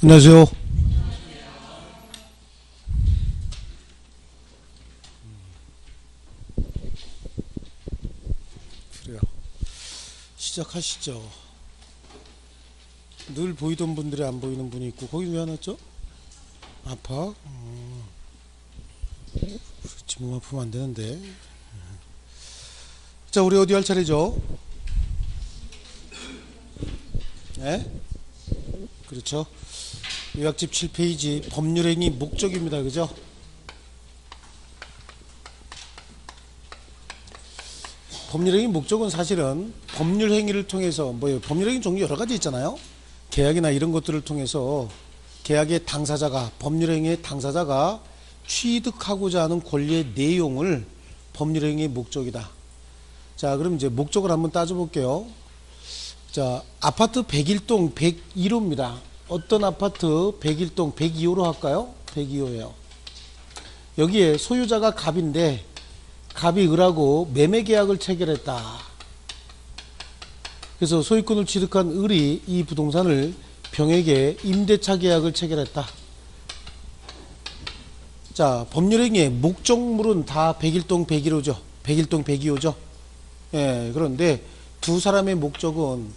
안녕하세요. 그래요. 시작하시죠. 늘 보이던 분들이 안 보이는 분이 있고, 거기 왜 안 왔죠? 아파? 그렇지, 몸 아프면 안 되는데. 자, 우리 어디 할 차례죠? 네? 그렇죠. 요약집 7페이지 법률행위 목적입니다. 그죠? 법률행위 목적은 사실은 법률행위를 통해서 법률행위 종류 여러 가지 있잖아요. 계약이나 이런 것들을 통해서 계약의 당사자가, 법률행위의 당사자가 취득하고자 하는 권리의 내용을 법률행위의 목적이다. 자, 그럼 이제 목적을 한번 따져볼게요. 자, 아파트 101동 102호입니다. 어떤 아파트 101동 102호로 할까요? 102호예요. 여기에 소유자가 갑인데 갑이 을하고 매매 계약을 체결했다. 그래서 소유권을 취득한 을이 이 부동산을 병에게 임대차 계약을 체결했다. 자, 법률행위의 목적물은 다 101동 101호죠. 101동 102호죠. 예, 그런데 두 사람의 목적은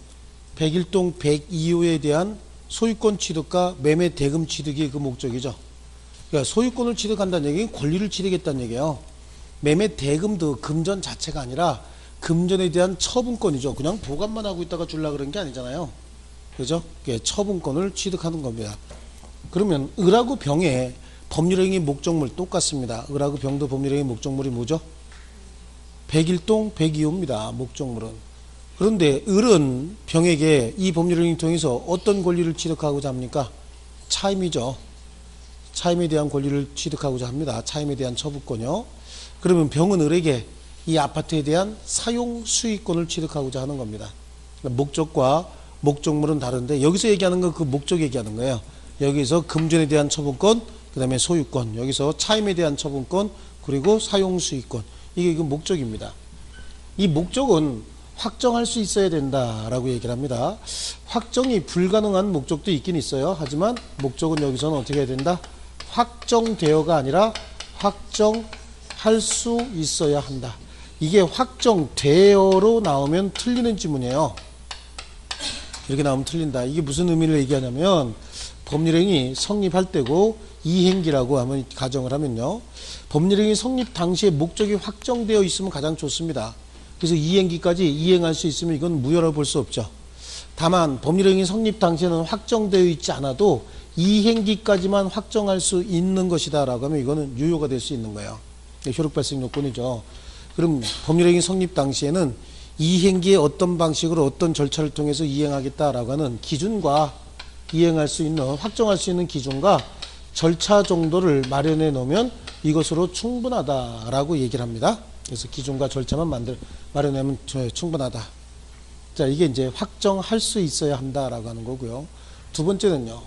101동 102호에 대한 소유권 취득과 매매 대금 취득이 그 목적이죠. 그러니까 소유권을 취득한다는 얘기는 권리를 취득했다는 얘기예요. 매매 대금도 금전 자체가 아니라 금전에 대한 처분권이죠. 그냥 보관만 하고 있다가 주려고 그런 게 아니잖아요. 그죠? 처분권을 취득하는 겁니다. 그러면 을하고 병의 법률행위 목적물 똑같습니다. 을하고 병도 법률행위 목적물이 뭐죠? 101동 102호입니다. 목적물은. 그런데 을은 병에게 이 법률행위를 통해서 어떤 권리를 취득하고자 합니까? 차임이죠. 차임에 대한 권리를 취득하고자 합니다. 차임에 대한 처분권이요. 그러면 병은 을에게 이 아파트에 대한 사용 수익권을 취득하고자 하는 겁니다. 목적과 목적물은 다른데 여기서 얘기하는 건 그 목적 얘기하는 거예요. 여기서 금전에 대한 처분권, 그 다음에 소유권, 여기서 차임에 대한 처분권, 그리고 사용 수익권. 이게 그 목적입니다. 이 목적은 확정할 수 있어야 된다라고 얘기를 합니다. 확정이 불가능한 목적도 있긴 있어요. 하지만 목적은 여기서는 어떻게 해야 된다? 확정되어가 아니라 확정할 수 있어야 한다. 이게 확정되어로 나오면 틀리는 지문이에요. 이렇게 나오면 틀린다. 이게 무슨 의미를 얘기하냐면 법률행위 성립할 때고 이행기라고 한번 가정을 하면요. 법률행위 성립 당시에 목적이 확정되어 있으면 가장 좋습니다. 그래서 이행기까지 이행할 수 있으면 이건 무효라고 볼 수 없죠. 다만 법률행위 성립 당시에는 확정되어 있지 않아도 이행기까지만 확정할 수 있는 것이다 라고 하면 이거는 유효가 될 수 있는 거예요. 효력 발생 요건이죠. 그럼 법률행위 성립 당시에는 이행기의 어떤 방식으로 어떤 절차를 통해서 이행하겠다라고 하는 기준과 이행할 수 있는, 확정할 수 있는 기준과 절차 정도를 마련해 놓으면 이것으로 충분하다라고 얘기를 합니다. 그래서 기준과 절차만 마련하면 충분하다. 자, 이게 이제 확정할 수 있어야 한다라고 하는 거고요. 두 번째는요.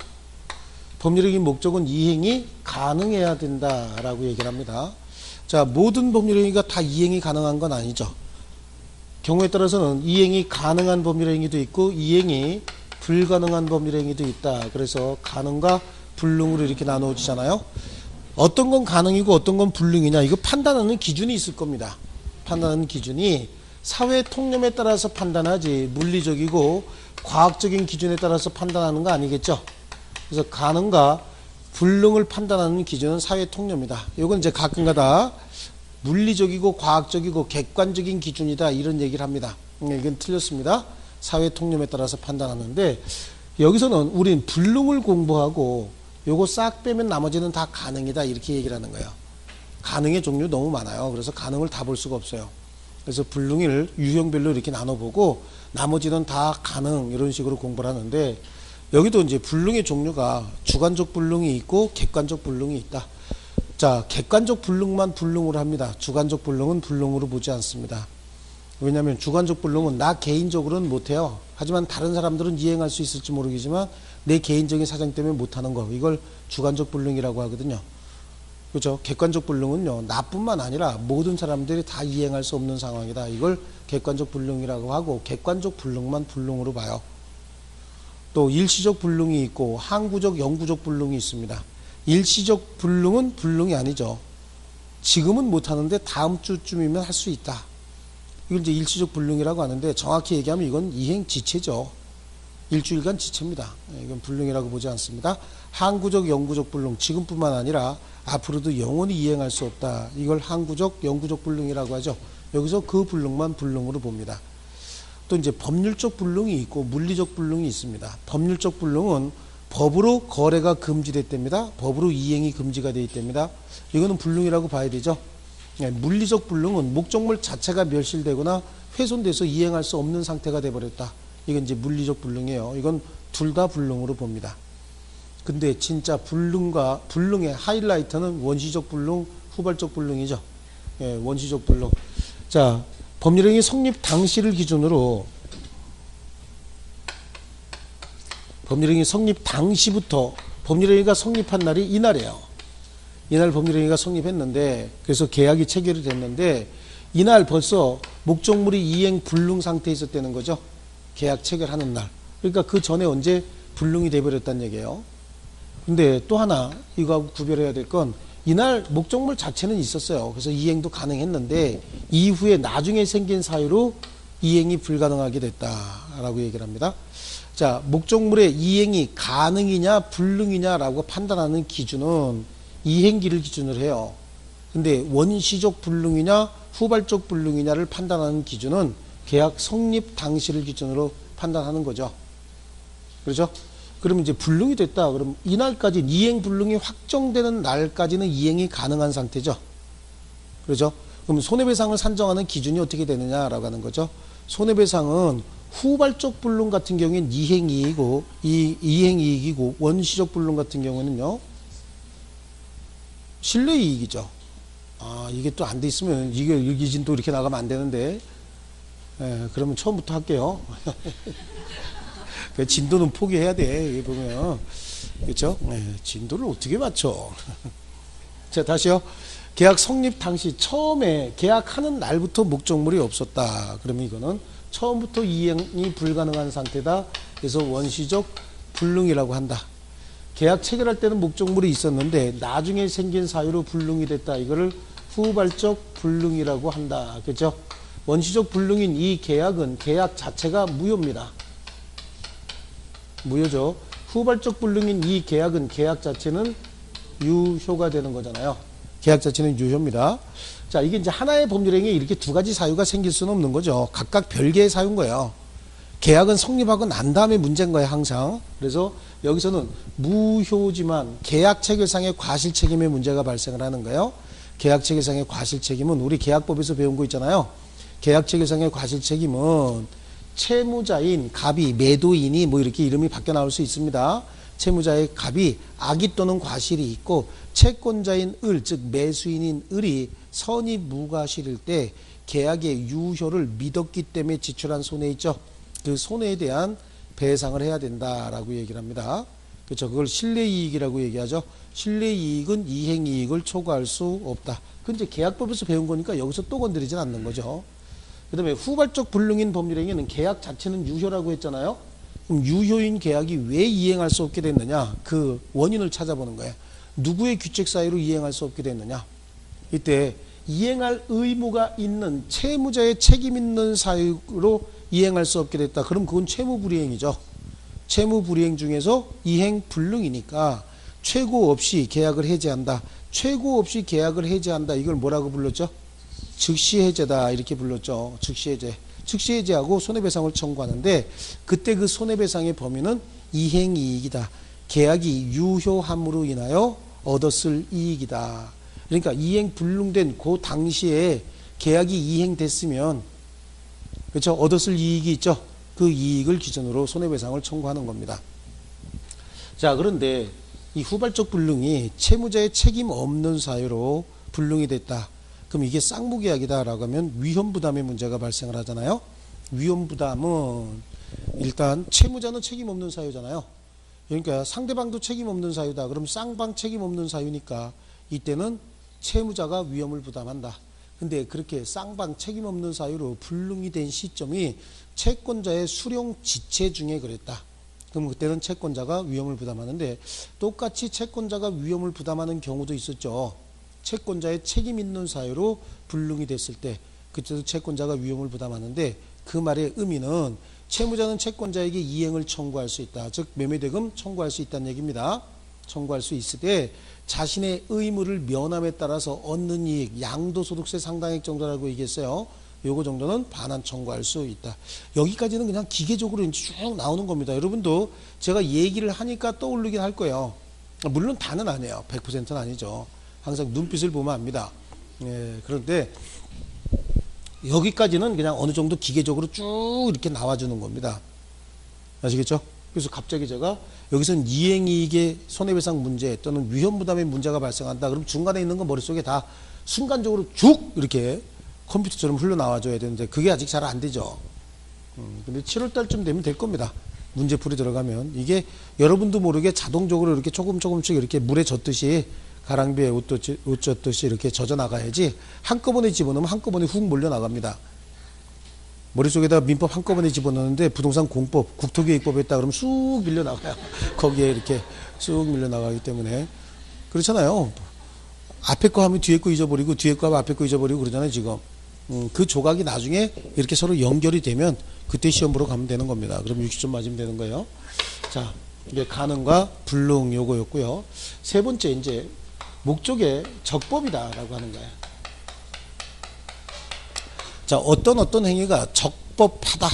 법률행위 목적은 이행이 가능해야 된다라고 얘기를 합니다. 자, 모든 법률행위가 다 이행이 가능한 건 아니죠. 경우에 따라서는 이행이 가능한 법률행위도 있고 이행이 불가능한 법률행위도 있다. 그래서 가능과 불능으로 이렇게 나누어지잖아요. 어떤 건 가능이고 어떤 건 불능이냐, 이거 판단하는 기준이 있을 겁니다. 판단하는 기준이 사회 통념에 따라서 판단하지 물리적이고 과학적인 기준에 따라서 판단하는 거 아니겠죠. 그래서 가능과 불능을 판단하는 기준은 사회 통념이다. 이건 이제 가끔가다 물리적이고 과학적이고 객관적인 기준이다 이런 얘기를 합니다. 이건 틀렸습니다. 사회 통념에 따라서 판단하는데 여기서는 우린 불능을 공부하고 요거 싹 빼면 나머지는 다 가능이다 이렇게 얘기를 하는 거예요. 가능의 종류 너무 많아요. 그래서 가능을 다 볼 수가 없어요. 그래서 불능을 유형별로 이렇게 나눠보고 나머지는 다 가능 이런 식으로 공부를 하는데 여기도 이제 불능의 종류가 주관적 불능이 있고 객관적 불능이 있다. 자, 객관적 불능만 불능으로 합니다. 주관적 불능은 불능으로 보지 않습니다. 왜냐하면 주관적 불능은 나 개인적으로는 못해요. 하지만 다른 사람들은 이행할 수 있을지 모르겠지만 내 개인적인 사정 때문에 못하는 거, 이걸 주관적 불능이라고 하거든요. 그렇죠? 객관적 불능은요, 나뿐만 아니라 모든 사람들이 다 이행할 수 없는 상황이다. 이걸 객관적 불능이라고 하고 객관적 불능만 불능으로 봐요. 또 일시적 불능이 있고 항구적, 영구적 불능이 있습니다. 일시적 불능은 불능이 아니죠. 지금은 못하는데 다음 주쯤이면 할 수 있다. 이걸 이제 일시적 불능이라고 하는데 정확히 얘기하면 이건 이행지체죠. 일주일간 지체입니다. 이건 불능이라고 보지 않습니다. 항구적, 영구적 불능, 지금뿐만 아니라 앞으로도 영원히 이행할 수 없다. 이걸 항구적, 영구적 불능이라고 하죠. 여기서 그 불능만 불능으로 봅니다. 또 이제 법률적 불능이 있고 물리적 불능이 있습니다. 법률적 불능은 법으로 거래가 금지됐답니다. 법으로 이행이 금지가 되어 있답니다. 이거는 불능이라고 봐야 되죠. 물리적 불능은 목적물 자체가 멸실되거나 훼손돼서 이행할 수 없는 상태가 돼버렸다. 이건 이제 물리적 불능이에요. 이건 둘 다 불능으로 봅니다. 근데 진짜 불능의 하이라이터는 원시적 불능, 후발적 불능이죠. 예, 원시적 불능. 자, 법률행위 성립 당시를 기준으로 법률행위 성립 당시부터 법률행위가 성립한 날이 이날이에요. 이날 법률행위가 성립했는데 그래서 계약이 체결이 됐는데 이날 벌써 목적물이 이행 불능 상태에 있었다는 거죠. 계약 체결하는 날. 그러니까 그 전에 언제 불능이 돼버렸다는 얘기예요. 근데 또 하나 이거하고 구별해야 될 건 이날 목적물 자체는 있었어요. 그래서 이행도 가능했는데 이후에 나중에 생긴 사유로 이행이 불가능하게 됐다라고 얘기를 합니다. 자, 목적물의 이행이 가능이냐 불능이냐라고 판단하는 기준은 이행기를 기준으로 해요. 근데 원시적 불능이냐 후발적 불능이냐를 판단하는 기준은 계약 성립 당시를 기준으로 판단하는 거죠. 그렇죠? 그러면 이제 불능이 됐다. 그럼 이날까지 이행 불능이 확정되는 날까지는 이행이 가능한 상태죠. 그렇죠? 그럼 손해배상을 산정하는 기준이 어떻게 되느냐라고 하는 거죠. 손해배상은 후발적 불능 같은 경우에는 이행이익이고 이행이익이고 원시적 불능 같은 경우는요 실내이익이죠. 아, 이게 또 안 돼 있으면 이게 일기진도 이렇게 나가면 안 되는데 그러면 처음부터 할게요. 진도는 포기해야 돼. 여기 보면. 그렇죠? 진도를 어떻게 맞춰? 자, 다시요. 계약 성립 당시 처음에 계약하는 날부터 목적물이 없었다. 그러면 이거는 처음부터 이행이 불가능한 상태다. 그래서 원시적 불능이라고 한다. 계약 체결할 때는 목적물이 있었는데 나중에 생긴 사유로 불능이 됐다. 이거를 후발적 불능이라고 한다. 그렇죠? 원시적 불능인 이 계약은 계약 자체가 무효입니다. 무효죠. 후발적 불능인 이 계약은 계약 자체는 유효가 되는 거잖아요. 계약 자체는 유효입니다. 자, 이게 이제 하나의 법률행위에 이렇게 두 가지 사유가 생길 수는 없는 거죠. 각각 별개의 사유인 거예요. 계약은 성립하고 난 다음에 문제인 거예요, 항상. 그래서 여기서는 무효지만 계약 체결상의 과실 책임의 문제가 발생을 하는 거예요. 계약 체결상의 과실 책임은 우리 계약법에서 배운 거 있잖아요. 계약 체결상의 과실 책임은 채무자인 갑이 매도인이 뭐 이렇게 이름이 바뀌어 나올 수 있습니다. 채무자의 갑이 악의 또는 과실이 있고 채권자인 을, 즉 매수인인 을이 선의 무과실일 때 계약의 유효를 믿었기 때문에 지출한 손해 있죠. 그 손해에 대한 배상을 해야 된다라고 얘기를 합니다. 그렇죠. 그걸 실내이익이라고 얘기하죠. 실내이익은 이행이익을 초과할 수 없다. 그건 이제 계약법에서 배운 거니까 여기서 또 건드리진 않는 거죠. 그 다음에 후발적 불능인 법률행위는 계약 자체는 유효라고 했잖아요. 그럼 유효인 계약이 왜 이행할 수 없게 됐느냐. 그 원인을 찾아보는 거예요. 누구의 규칙 사유로 이행할 수 없게 됐느냐. 이때 이행할 의무가 있는 채무자의 책임 있는 사유로 이행할 수 없게 됐다. 그럼 그건 채무불이행이죠. 채무불이행 중에서 이행 불능이니까 최고 없이 계약을 해제한다. 최고 없이 계약을 해제한다. 이걸 뭐라고 불렀죠? 즉시 해제다. 이렇게 불렀죠. 즉시 해제. 즉시 해제하고 손해배상을 청구하는데 그때 그 손해배상의 범위는 이행이익이다. 계약이 유효함으로 인하여 얻었을 이익이다. 그러니까 이행 불능된 그 당시에 계약이 이행됐으면 그렇죠? 얻었을 이익이 있죠. 그 이익을 기준으로 손해배상을 청구하는 겁니다. 자, 그런데 이 후발적 불능이 채무자의 책임 없는 사유로 불능이 됐다. 그럼 이게 쌍무계약이다라고 하면 위험부담의 문제가 발생을 하잖아요. 위험부담은 일단 채무자는 책임 없는 사유잖아요. 그러니까 상대방도 책임 없는 사유다. 그럼 쌍방 책임 없는 사유니까 이때는 채무자가 위험을 부담한다. 근데 그렇게 쌍방 책임 없는 사유로 불능이 된 시점이 채권자의 수령 지체 중에 그랬다. 그럼 그때는 채권자가 위험을 부담하는데 똑같이 채권자가 위험을 부담하는 경우도 있었죠. 채권자의 책임 있는 사유로 불능이 됐을 때 그때도 채권자가 위험을 부담하는데 그 말의 의미는 채무자는 채권자에게 이행을 청구할 수 있다. 즉 매매대금 청구할 수 있다는 얘기입니다. 청구할 수 있을 때 자신의 의무를 면함에 따라서 얻는 이익, 양도소득세 상당액 정도라고 얘기했어요. 요거 정도는 반환 청구할 수 있다. 여기까지는 그냥 기계적으로 쭉 나오는 겁니다. 여러분도 제가 얘기를 하니까 떠오르긴 할 거예요. 물론 다는 아니에요. 100%는 아니죠. 항상 눈빛을 보면 압니다. 예, 그런데 여기까지는 그냥 어느 정도 기계적으로 쭉 이렇게 나와주는 겁니다. 아시겠죠? 그래서 갑자기 제가 여기서는 이행이익의 손해배상 문제 또는 위험부담의 문제가 발생한다. 그럼 중간에 있는 거 머릿속에 다 순간적으로 쭉 이렇게 컴퓨터처럼 흘러나와줘야 되는데 그게 아직 잘 안 되죠. 근데 7월달쯤 되면 될 겁니다. 문제풀이 들어가면 이게 여러분도 모르게 자동적으로 이렇게 조금씩 이렇게 물에 젖듯이 가랑비에 옷 젖듯이 이렇게 젖어 나가야지 한꺼번에 집어넣으면 한꺼번에 훅 몰려 나갑니다. 머릿속에다 민법 한꺼번에 집어넣는데 부동산 공법, 국토기획법에 있다 그러면 쑥 밀려 나가요. 거기에 이렇게 쑥 밀려 나가기 때문에 그렇잖아요. 앞에 거 하면 뒤에 거 잊어버리고 뒤에 거 하면 앞에 거 잊어버리고 그러잖아요 지금. 그 조각이 나중에 이렇게 서로 연결이 되면 그때 시험 보러 가면 되는 겁니다. 그럼 60점 맞으면 되는 거예요. 자, 이게 가능과 불능 요거였고요. 세 번째 이제 목적의 적법이다라고 하는 거예요. 자, 어떤 행위가 적법하다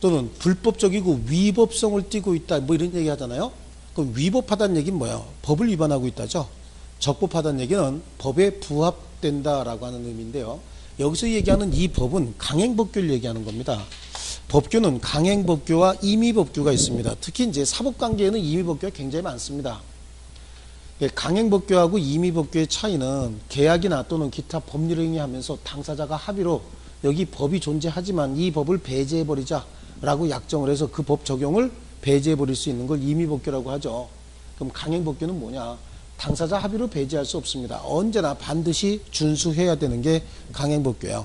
또는 불법적이고 위법성을 띠고 있다 뭐 이런 얘기 하잖아요. 그럼 위법하다는 얘기는 뭐예요? 법을 위반하고 있다죠. 적법하다는 얘기는 법에 부합된다라고 하는 의미인데요. 여기서 얘기하는 이 법은 강행법규를 얘기하는 겁니다. 법규는 강행법규와 임의법규가 있습니다. 특히 이제 사법관계에는 임의법규가 굉장히 많습니다. 강행법규하고 임의법규의 차이는 계약이나 또는 기타 법률 행위하면서 당사자가 합의로 여기 법이 존재하지만 이 법을 배제해버리자 라고 약정을 해서 그 법 적용을 배제해버릴 수 있는 걸 임의법규라고 하죠. 그럼 강행법규는 뭐냐? 당사자 합의로 배제할 수 없습니다. 언제나 반드시 준수해야 되는 게 강행법규예요.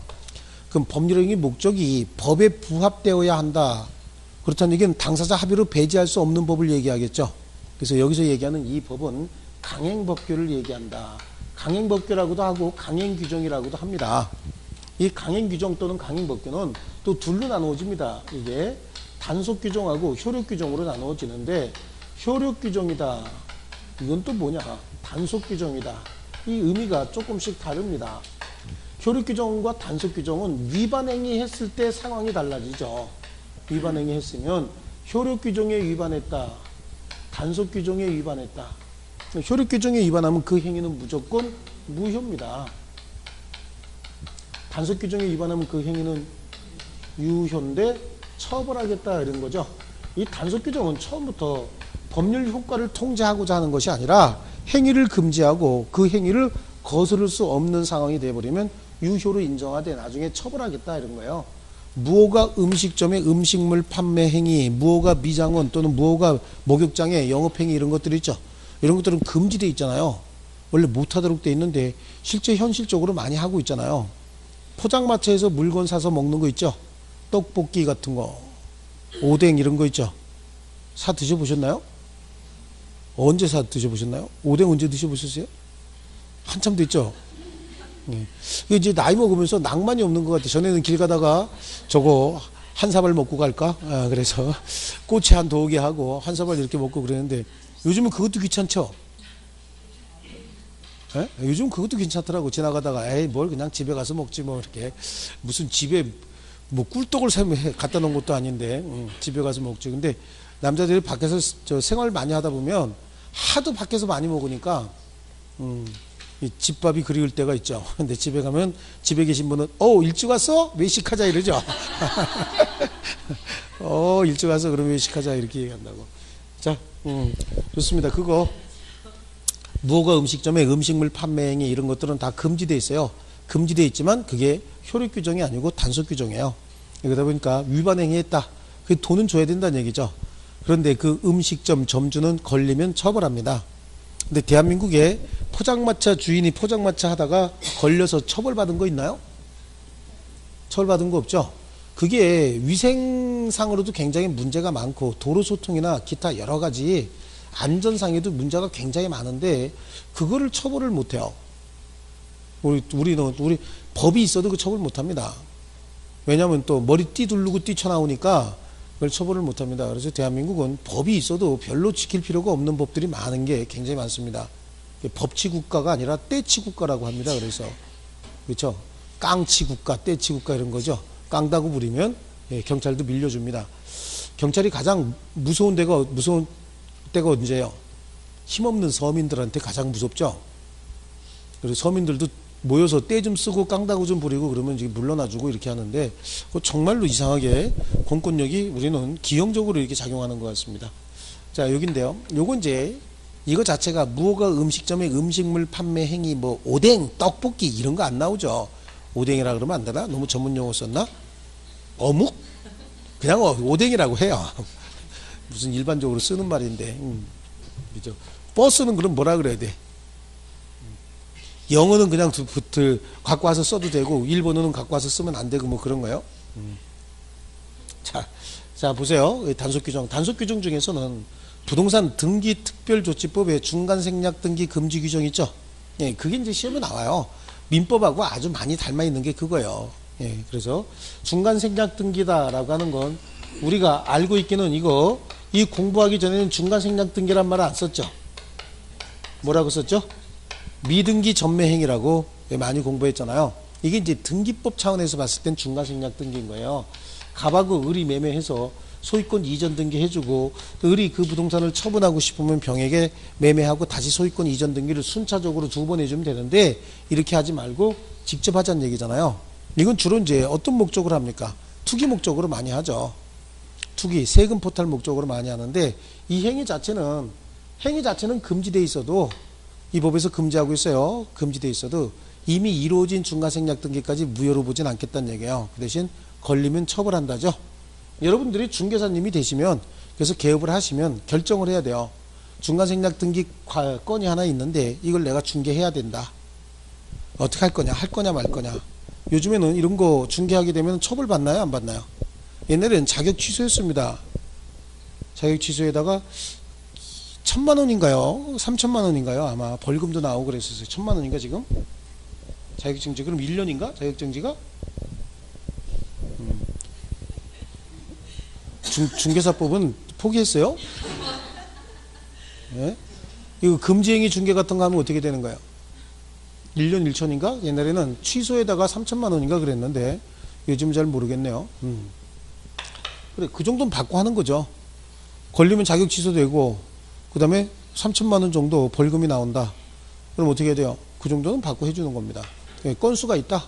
그럼 법률행위 목적이 법에 부합되어야 한다. 그렇다는 얘기는 당사자 합의로 배제할 수 없는 법을 얘기하겠죠. 그래서 여기서 얘기하는 이 법은 강행법규를 얘기한다. 강행법규라고도 하고 강행규정이라고도 합니다. 이 강행규정 또는 강행법규는 또 둘로 나누어집니다. 이게 단속규정하고 효력규정으로 나누어지는데 효력규정이다. 이건 또 뭐냐? 단속규정이다. 이 의미가 조금씩 다릅니다. 효력규정과 단속규정은 위반행위 했을 때 상황이 달라지죠. 위반행위 했으면 효력규정에 위반했다. 단속규정에 위반했다. 효력규정에 위반하면 그 행위는 무조건 무효입니다. 단속규정에 위반하면 그 행위는 유효인데 처벌하겠다 이런 거죠. 이 단속규정은 처음부터 법률 효과를 통제하고자 하는 것이 아니라 행위를 금지하고 그 행위를 거스를 수 없는 상황이 되어버리면 유효로 인정하되 나중에 처벌하겠다 이런 거예요. 무허가 음식점의 음식물 판매 행위, 무허가 미장원 또는 무허가 목욕장의 영업행위 이런 것들이 있죠. 이런 것들은 금지되어 있잖아요. 원래 못하도록 돼 있는데 실제 현실적으로 많이 하고 있잖아요. 포장마차에서 물건 사서 먹는 거 있죠. 떡볶이 같은 거, 오뎅 이런 거 있죠. 사 드셔보셨나요? 언제 사 드셔보셨나요? 오뎅 언제 드셔보셨어요? 한참 됐죠. 네. 이제 나이 먹으면서 낭만이 없는 것 같아요. 전에는 길 가다가 저거 한 사발 먹고 갈까? 그래서 꼬치 한 2개 하고 한 사발 이렇게 먹고 그랬는데 요즘은 그것도 귀찮죠. 에? 요즘 그것도 괜찮더라고. 지나가다가 에이 뭘 그냥 집에 가서 먹지 뭐 이렇게 무슨 집에 뭐 꿀떡을 갖다 놓은 것도 아닌데 집에 가서 먹지. 근데 남자들이 밖에서 저 생활 많이 하다 보면 하도 밖에서 많이 먹으니까 이 집밥이 그리울 때가 있죠. 근데 집에 가면 집에 계신 분은 일찍 왔어? 외식하자 이러죠. 일찍 와서 그럼 외식하자 이렇게 얘기한다고. 자, 좋습니다. 그거 무허가 음식점의 음식물 판매 행위 이런 것들은 다 금지되어 있어요. 금지되어 있지만 그게 효력 규정이 아니고 단속 규정이에요. 그러다 보니까 위반 행위했다. 그 돈은 줘야 된다는 얘기죠. 그런데 그 음식점 점주는 걸리면 처벌합니다. 근데 대한민국에 포장마차 주인이 포장마차 하다가 걸려서 처벌받은 거 있나요? 처벌받은 거 없죠? 그게 위생상으로도 굉장히 문제가 많고 도로소통이나 기타 여러 가지 안전상에도 문제가 굉장히 많은데 그거를 처벌을 못해요. 우리 법이 있어도 그 처벌 못합니다. 왜냐하면 또 머리띠 두르고 뛰쳐나오니까 그걸 처벌을 못합니다. 그래서 대한민국은 법이 있어도 별로 지킬 필요가 없는 법들이 많은 게 굉장히 많습니다. 법치국가가 아니라 떼치국가라고 합니다. 그래서 그렇죠. 깡치국가, 떼치국가 이런 거죠. 깡다구 부리면 경찰도 밀려줍니다. 경찰이 가장 무서운 때가 언제예요? 힘없는 서민들한테 가장 무섭죠. 그리고 서민들도 모여서 떼 좀 쓰고 깡다구 좀 부리고 그러면 이제 물러나주고 이렇게 하는데 정말로 이상하게 공권력이 우리는 기형적으로 이렇게 작용하는 것 같습니다. 자, 여긴데요. 요건 이제 이거 자체가 무허가 음식점의 음식물 판매 행위 뭐 오뎅, 떡볶이 이런 거 안 나오죠. 오뎅이라 그러면 안 되나? 너무 전문 용어 썼나? 어묵? 그냥 오뎅이라고 해요. 무슨 일반적으로 쓰는 말인데. 그죠? 버스는 그럼 뭐라 그래야 돼? 영어는 그냥 갖고 와서 써도 되고 일본어는 갖고 와서 쓰면 안 되고 뭐 그런 거요. 자 보세요. 단속 규정. 단속 규정 중에서는 부동산 등기 특별조치법에 중간생략 등기 금지 규정 있죠. 예, 그게 이제 시험에 나와요. 민법하고 아주 많이 닮아 있는 게 그거예요. 예, 그래서 중간생략 등기다라고 하는 건 우리가 알고 있기는 이 공부하기 전에는 중간생략 등기란 말을 안 썼죠. 뭐라고 썼죠? 미등기 전매행위라고 많이 공부했잖아요. 이게 이제 등기법 차원에서 봤을 땐 중간생략 등기인 거예요. 갑하고 을이 매매해서 소유권 이전 등기 해주고 을이 그 부동산을 처분하고 싶으면 병에게 매매하고 다시 소유권 이전 등기를 순차적으로 2번 해주면 되는데 이렇게 하지 말고 직접 하자는 얘기잖아요. 이건 주로 이제 어떤 목적으로 합니까? 투기 목적으로 많이 하죠. 투기, 세금 포탈 목적으로 많이 하는데 이 행위 자체는 금지되어 있어도 이 법에서 금지하고 있어요. 금지되어 있어도 이미 이루어진 중간생략 등기까지 무효로 보진 않겠다는 얘기예요. 그 대신 걸리면 처벌한다죠. 여러분들이 중개사님이 되시면 그래서 개업을 하시면 결정을 해야 돼요. 중간생략 등기 건이 하나 있는데 이걸 내가 중개해야 된다. 어떻게 할 거냐? 할 거냐 말 거냐? 요즘에는 이런 거 중개하게 되면 처벌 받나요? 안 받나요? 옛날에는 자격 취소했습니다. 자격 취소에다가 1,000만 원인가요? 3,000만 원인가요? 아마 벌금도 나오고 그랬었어요. 1,000만 원인가 지금? 자격정지 그럼 1년인가? 자격정지가? 중개사법은 포기했어요? 예? 이거 금지행위 중개 같은 거 하면 어떻게 되는 거예요? 1년 1천인가? 옛날에는 취소에다가 3,000만 원인가 그랬는데 요즘 잘 모르겠네요. 그래, 그 정도는 받고 하는 거죠. 걸리면 자격 취소되고 그 다음에 3,000만 원 정도 벌금이 나온다. 그럼 어떻게 해야 돼요? 그 정도는 받고 해주는 겁니다. 예, 건수가 있다.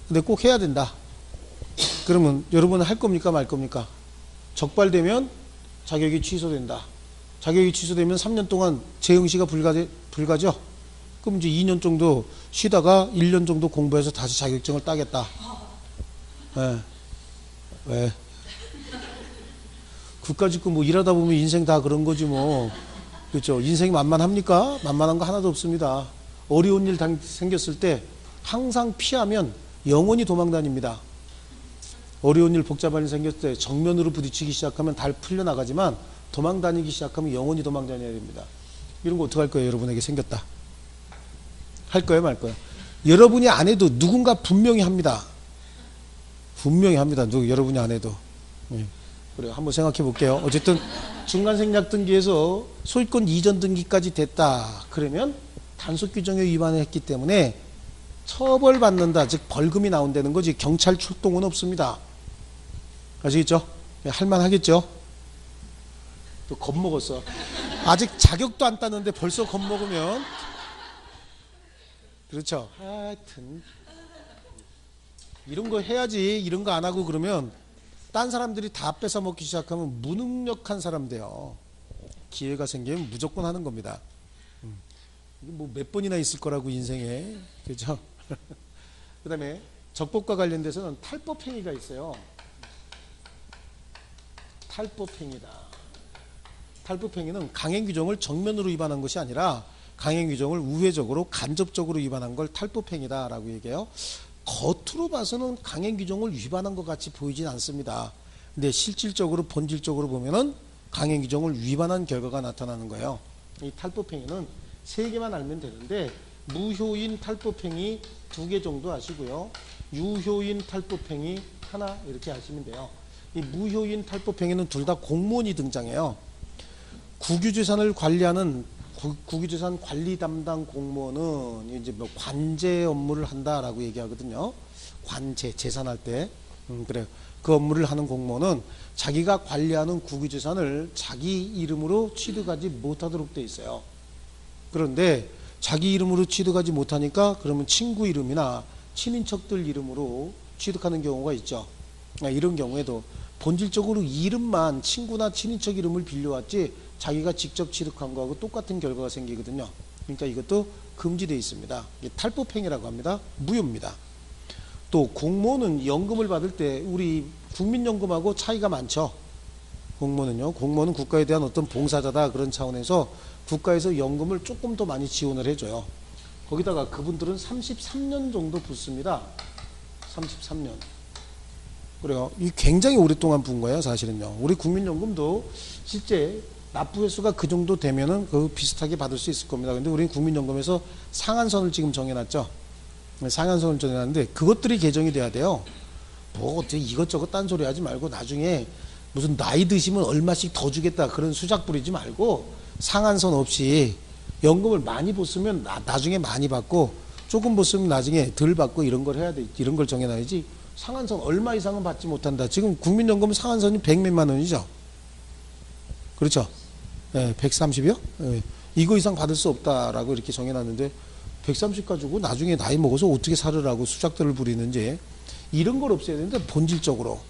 근데 꼭 해야 된다. 그러면 여러분은 할 겁니까 말 겁니까? 적발되면 자격이 취소된다. 자격이 취소되면 3년 동안 재응시가 불가죠? 그럼 이제 2년 정도 쉬다가 1년 정도 공부해서 다시 자격증을 따겠다. 예. 왜? 그까짓 거 뭐 일하다 보면 인생 다 그런 거지 뭐. 그렇죠? 인생이 만만합니까? 만만한 거 하나도 없습니다. 어려운 일 생겼을 때 항상 피하면 영원히 도망다닙니다. 어려운 일 복잡한 일 생겼을 때 정면으로 부딪히기 시작하면 달 풀려나가지만 도망다니기 시작하면 영원히 도망다녀야 됩니다. 이런 거 어떡할 거예요? 여러분에게 생겼다. 할 거예요? 말 거예요? 여러분이 안 해도 누군가 분명히 합니다. 분명히 합니다. 여러분이 안 해도. 네. 그래요. 한번 생각해 볼게요. 어쨌든 중간생략 등기에서 소유권 이전 등기까지 됐다. 그러면 단속 규정에 위반을 했기 때문에 처벌받는다. 즉 벌금이 나온다는 거지 경찰 출동은 없습니다. 아시겠죠? 네, 할만하겠죠? 또 겁먹었어. 아직 자격도 안 땄는데 벌써 겁먹으면 그렇죠. 하여튼 이런 거 해야지. 이런 거 안 하고 그러면 딴 사람들이 다 뺏어 먹기 시작하면 무능력한 사람 돼요. 기회가 생기면 무조건 하는 겁니다. 이게 뭐 몇 번이나 있을 거라고 인생에. 그죠? 그 다음에 적법과 관련돼서는 탈법행위가 있어요. 탈법행위다. 탈법행위는 강행규정을 정면으로 위반한 것이 아니라 강행규정을 우회적으로 간접적으로 위반한 걸 탈법행위다라고 얘기해요. 겉으로 봐서는 강행 규정을 위반한 것 같이 보이진 않습니다. 근데 실질적으로 본질적으로 보면은 강행 규정을 위반한 결과가 나타나는 거예요. 이 탈법행위는 3개만 알면 되는데 무효인 탈법행위 2개 정도 아시고요. 유효인 탈법행위 하나 이렇게 아시면 돼요. 이 무효인 탈법행위는 둘 다 공무원이 등장해요. 국유재산을 관리하는 국유재산 관리 담당 공무원은 이제 뭐 관제 업무를 한다라고 얘기하거든요. 관제 재산할 때 그래요. 그 업무를 하는 공무원은 자기가 관리하는 국유재산을 자기 이름으로 취득하지 못하도록 돼 있어요. 그런데 자기 이름으로 취득하지 못하니까 그러면 친구 이름이나 친인척들 이름으로 취득하는 경우가 있죠. 이런 경우에도 본질적으로 이름만 친구나 친인척 이름을 빌려왔지 자기가 직접 취득한 거하고 똑같은 결과가 생기거든요. 그러니까 이것도 금지되어 있습니다. 탈법행위라고 합니다. 무효입니다. 또 공무원은 연금을 받을 때 우리 국민연금하고 차이가 많죠. 공무원은 국가에 대한 어떤 봉사자다 그런 차원에서 국가에서 연금을 조금 더 많이 지원을 해줘요. 거기다가 그분들은 33년 정도 붙습니다. 33년. 그래요. 이 굉장히 오랫동안 분 거예요, 사실은요. 우리 국민연금도 실제 납부 횟수가 그 정도 되면은 그 비슷하게 받을 수 있을 겁니다. 근데 우리는 국민연금에서 상한선을 지금 정해놨죠. 상한선을 정해놨는데 그것들이 개정이 돼야 돼요. 뭐 어떻게 이것저것 딴소리 하지 말고 나중에 무슨 나이 드시면 얼마씩 더 주겠다 그런 수작 부리지 말고 상한선 없이 연금을 많이 벗으면 나중에 많이 받고 조금 벗으면 나중에 덜 받고 이런 걸 해야 돼. 이런 걸 정해놔야지. 상한선 얼마 이상은 받지 못한다. 지금 국민연금 상한선이 100몇만 원이죠. 그렇죠. 130이요? 이거 이상 받을 수 없다라고 이렇게 정해놨는데 130 가지고 나중에 나이 먹어서 어떻게 살으라고 수작들을 부리는지 이런 걸 없애야 되는데 본질적으로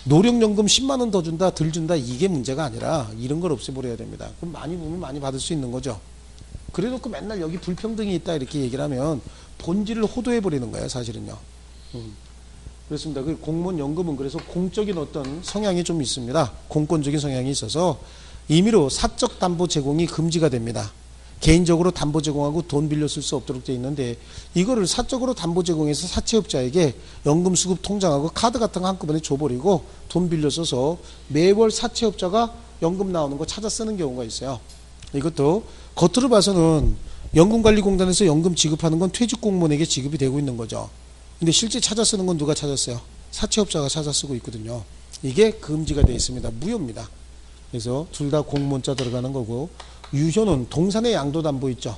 노령연금 10만 원 더 준다 덜 준다 이게 문제가 아니라 이런 걸 없애버려야 됩니다. 그럼 많이 보면 많이 받을 수 있는 거죠. 그래놓고 맨날 여기 불평등이 있다 이렇게 얘기를 하면 본질을 호도해버리는 거예요, 사실은요. 그렇습니다. 그 공무원 연금은 그래서 공적인 어떤 성향이 좀 있습니다. 공권적인 성향이 있어서 임의로 사적 담보 제공이 금지가 됩니다. 개인적으로 담보 제공하고 돈 빌려 쓸 수 없도록 되어 있는데 이거를 사적으로 담보 제공해서 사채업자에게 연금 수급 통장하고 카드 같은 거 한꺼번에 줘버리고 돈 빌려 써서 매월 사채업자가 연금 나오는 거 찾아 쓰는 경우가 있어요. 이것도 겉으로 봐서는 연금관리공단에서 연금 지급하는 건 퇴직공무원에게 지급이 되고 있는 거죠. 근데 실제 찾아 쓰는 건 누가 찾았어요? 사채업자가 찾아 쓰고 있거든요. 이게 금지가 되어 있습니다. 무효입니다. 그래서 둘 다 공문자 들어가는 거고 유효는 동산의 양도담보 있죠.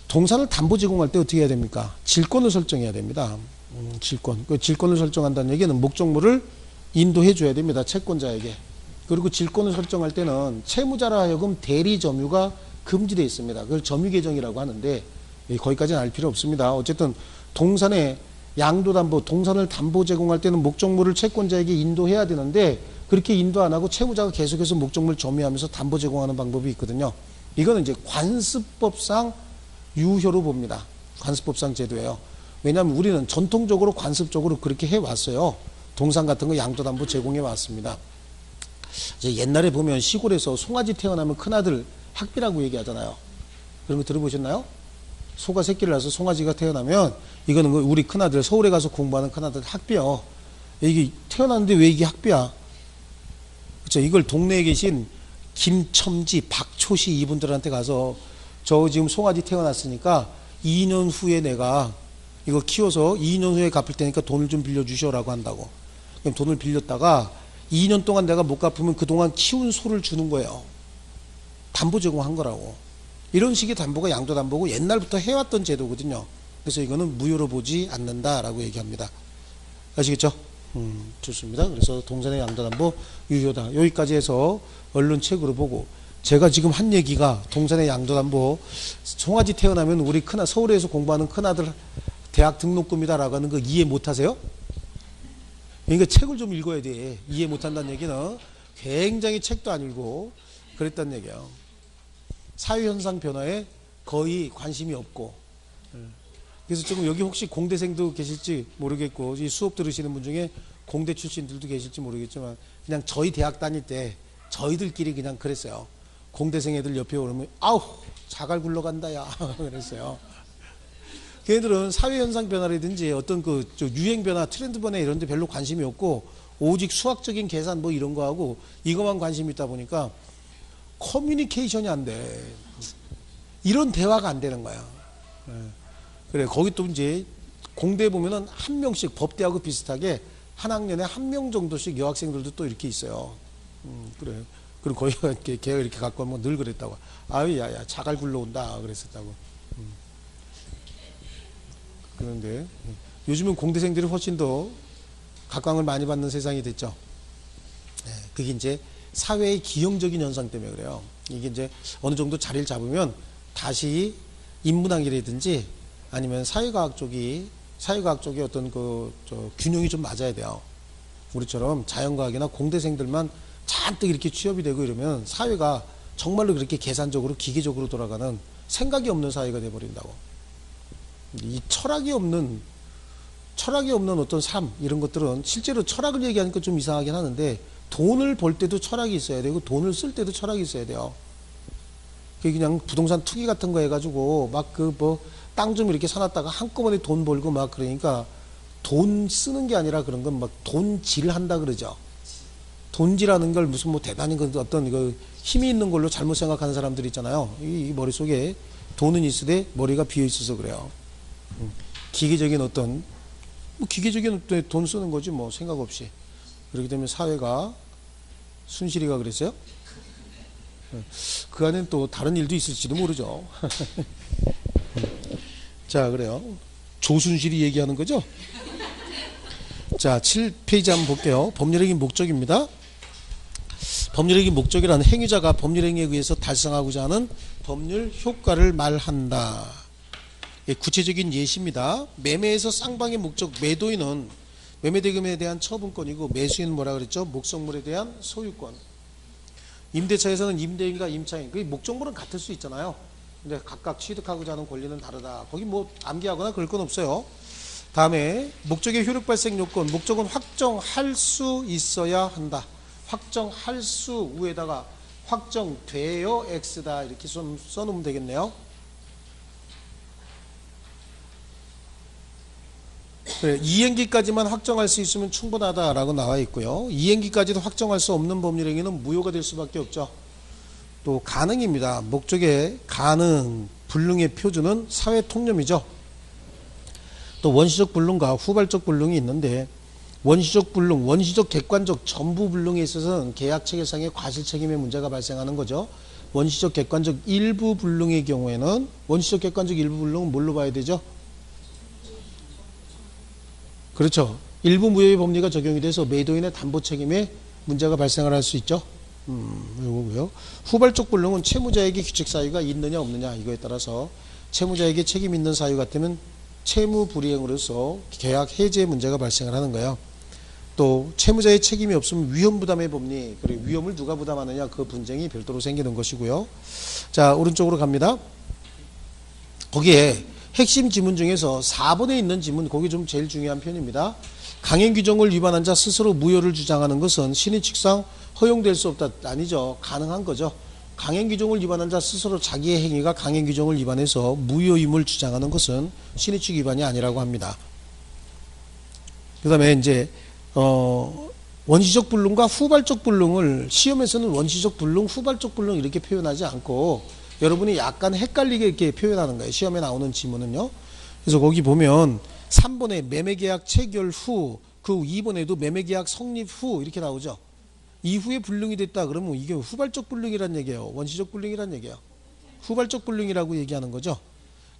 동산을 담보 제공할 때 어떻게 해야 됩니까? 질권을 설정해야 됩니다. 질권. 그 질권을 설정한다는 얘기는 목적물을 인도해 줘야 됩니다. 채권자에게. 그리고 질권을 설정할 때는 채무자라 하여금 대리 점유가 금지되어 있습니다. 그걸 점유계정이라고 하는데 거기까지는 알 필요 없습니다. 어쨌든 동산의 양도담보, 동산을 담보 제공할 때는 목적물을 채권자에게 인도해야 되는데 그렇게 인도 안 하고 채무자가 계속해서 목적물 점유하면서 담보 제공하는 방법이 있거든요. 이거는 이제 관습법상 유효로 봅니다. 관습법상 제도예요. 왜냐하면 우리는 전통적으로 관습적으로 그렇게 해왔어요. 동산 같은 거 양도담보 제공해 왔습니다. 이제 옛날에 보면 시골에서 송아지 태어나면 큰아들 학비라고 얘기하잖아요. 그런 거 들어보셨나요? 소가 새끼를 낳아서 송아지가 태어나면 이거는 우리 큰아들 서울에 가서 공부하는 큰아들 학비요. 이게 태어났는데 왜 이게 학비야? 그렇죠. 이걸 동네에 계신 김첨지, 박초시 이분들한테 가서 저 지금 송아지 태어났으니까 2년 후에 내가 이거 키워서 2년 후에 갚을 테니까 돈을 좀 빌려주셔라고 한다고. 그럼 돈을 빌렸다가 2년 동안 내가 못 갚으면 그동안 키운 소를 주는 거예요. 담보 제공한 거라고. 이런 식의 담보가 양도담보고 옛날부터 해왔던 제도거든요. 그래서 이거는 무효로 보지 않는다라고 얘기합니다. 아시겠죠? 좋습니다. 그래서 동산의 양도담보 유효다. 여기까지 해서 언론 책으로 보고 제가 지금 한 얘기가 동산의 양도담보 송아지 태어나면 우리 서울에서 공부하는 큰아들 대학 등록금이다라고 하는 거 이해 못하세요? 그러니까 책을 좀 읽어야 돼. 이해 못한다는 얘기는 굉장히 책도 안 읽고 그랬다는 얘기예요. 사회현상 변화에 거의 관심이 없고 그래서 지금 여기 혹시 공대생도 계실지 모르겠고 이 수업 들으시는 분 중에 공대 출신들도 계실지 모르겠지만 그냥 저희 대학 다닐 때 저희들끼리 그냥 그랬어요. 공대생 애들 옆에 오르면 아우 자갈 굴러간다 야 그랬어요. 걔네들은 사회 현상 변화라든지 어떤 저 유행 변화, 트렌드 변화 이런 데 별로 관심이 없고 오직 수학적인 계산 뭐 이런 거 하고 이것만 관심이 있다 보니까 커뮤니케이션이 안 돼. 이런 대화가 안 되는 거야. 그래, 거기 또 이제 공대에 보면은 한 명씩 법대하고 비슷하게 한 학년에 한 명 정도씩 여학생들도 또 이렇게 있어요. 그래. 그럼 거기가 이렇게 걔가 이렇게 갖고 오면 늘 그랬다고. 아유, 야야, 자갈 굴러온다. 그랬었다고. 그런데 요즘은 공대생들이 훨씬 더 각광을 많이 받는 세상이 됐죠. 그게 이제 사회의 기형적인 현상 때문에 그래요. 이게 이제 어느 정도 자리를 잡으면 다시 인문학이라든지 아니면 사회과학 쪽이 어떤 균형이 좀 맞아야 돼요. 우리처럼 자연과학이나 공대생들만 잔뜩 이렇게 취업이 되고 이러면 사회가 정말로 그렇게 계산적으로 기계적으로 돌아가는 생각이 없는 사회가 돼버린다고. 이 철학이 없는 어떤 삶 이런 것들은 실제로 철학을 얘기하니까 좀 이상하긴 하는데 돈을 벌 때도 철학이 있어야 되고 돈을 쓸 때도 철학이 있어야 돼요. 그냥 부동산 투기 같은 거 해가지고 막 땅 좀 이렇게 사놨다가 한꺼번에 돈 벌고 막 그러니까 돈 쓰는 게 아니라 그런 건 막 돈질한다 그러죠. 돈질하는 걸 무슨 뭐 대단히 어떤 힘이 있는 걸로 잘못 생각하는 사람들 있잖아요. 이 머릿속에 돈은 있으되 머리가 비어 있어서 그래요. 기계적인 어떤 돈 쓰는 거지 뭐 생각 없이. 그렇게 되면 사회가 순실이가 그랬어요? 그 안엔 또 다른 일도 있을지도 모르죠. 자, 그래요. 조순실이 얘기하는 거죠? 자, 7페이지 한번 볼게요. 법률행위 목적입니다. 법률행위 목적이란 행위자가 법률행위에 의해서 달성하고자 하는 법률 효과를 말한다. 구체적인 예시입니다. 매매에서 쌍방의 목적, 매도인은 매매대금에 대한 처분권이고 매수인은 뭐라 그랬죠? 목적물에 대한 소유권. 임대차에서는 임대인과 임차인, 그 목적물은 같을 수 있잖아요. 근데 각각 취득하고자 하는 권리는 다르다. 거기 뭐 암기하거나 그럴 건 없어요. 다음에 목적의 효력 발생 요건, 목적은 확정할 수 있어야 한다. 확정할 수 위에다가 확정되어 X다 이렇게 좀 써놓으면 되겠네요. 그래, 이행기까지만 확정할 수 있으면 충분하다라고 나와 있고요. 이행기까지도 확정할 수 없는 법률행위는 무효가 될 수밖에 없죠. 또 가능입니다. 목적의 가능, 불능의 표준은 사회 통념이죠. 또 원시적 불능과 후발적 불능이 있는데 원시적 불능, 원시적 객관적 전부 불능에 있어서는 계약 체결상의 과실 책임의 문제가 발생하는 거죠. 원시적 객관적 일부 불능의 경우에는 원시적 객관적 일부 불능은 뭘로 봐야 되죠? 그렇죠. 일부 무효의 법리가 적용이 돼서 매도인의 담보 책임에 문제가 발생을 할 수 있죠. 요거고요. 후발적 불능은 채무자에게 규칙 사유가 있느냐 없느냐 이거에 따라서 채무자에게 책임 있는 사유 같으면 채무 불이행으로서 계약 해지의 문제가 발생을 하는 거예요. 또 채무자의 책임이 없으면 위험 부담의 법리, 그리고 위험을 누가 부담하느냐 그 분쟁이 별도로 생기는 것이고요. 자, 오른쪽으로 갑니다. 거기에 핵심 지문 중에서 4번에 있는 지문, 거기 좀 제일 중요한 편입니다. 강행 규정을 위반한 자 스스로 무효를 주장하는 것은 신의칙상 허용될 수 없다. 아니죠. 가능한 거죠. 강행 규정을 위반한 자 스스로 자기의 행위가 강행 규정을 위반해서 무효임을 주장하는 것은 신의칙 위반이 아니라고 합니다. 그 다음에 이제 원시적 불능과 후발적 불능을 시험에서는 원시적 불능, 후발적 불능 이렇게 표현하지 않고 여러분이 약간 헷갈리게 이렇게 표현하는 거예요. 시험에 나오는 지문은요. 그래서 거기 보면 3번에 매매계약 체결 후, 그 2번에도 매매계약 성립 후 이렇게 나오죠. 이후에 불능이 됐다 그러면 이게 후발적 불능이란 얘기예요. 원시적 불능이란 얘기예요. 후발적 불능이라고 얘기하는 거죠.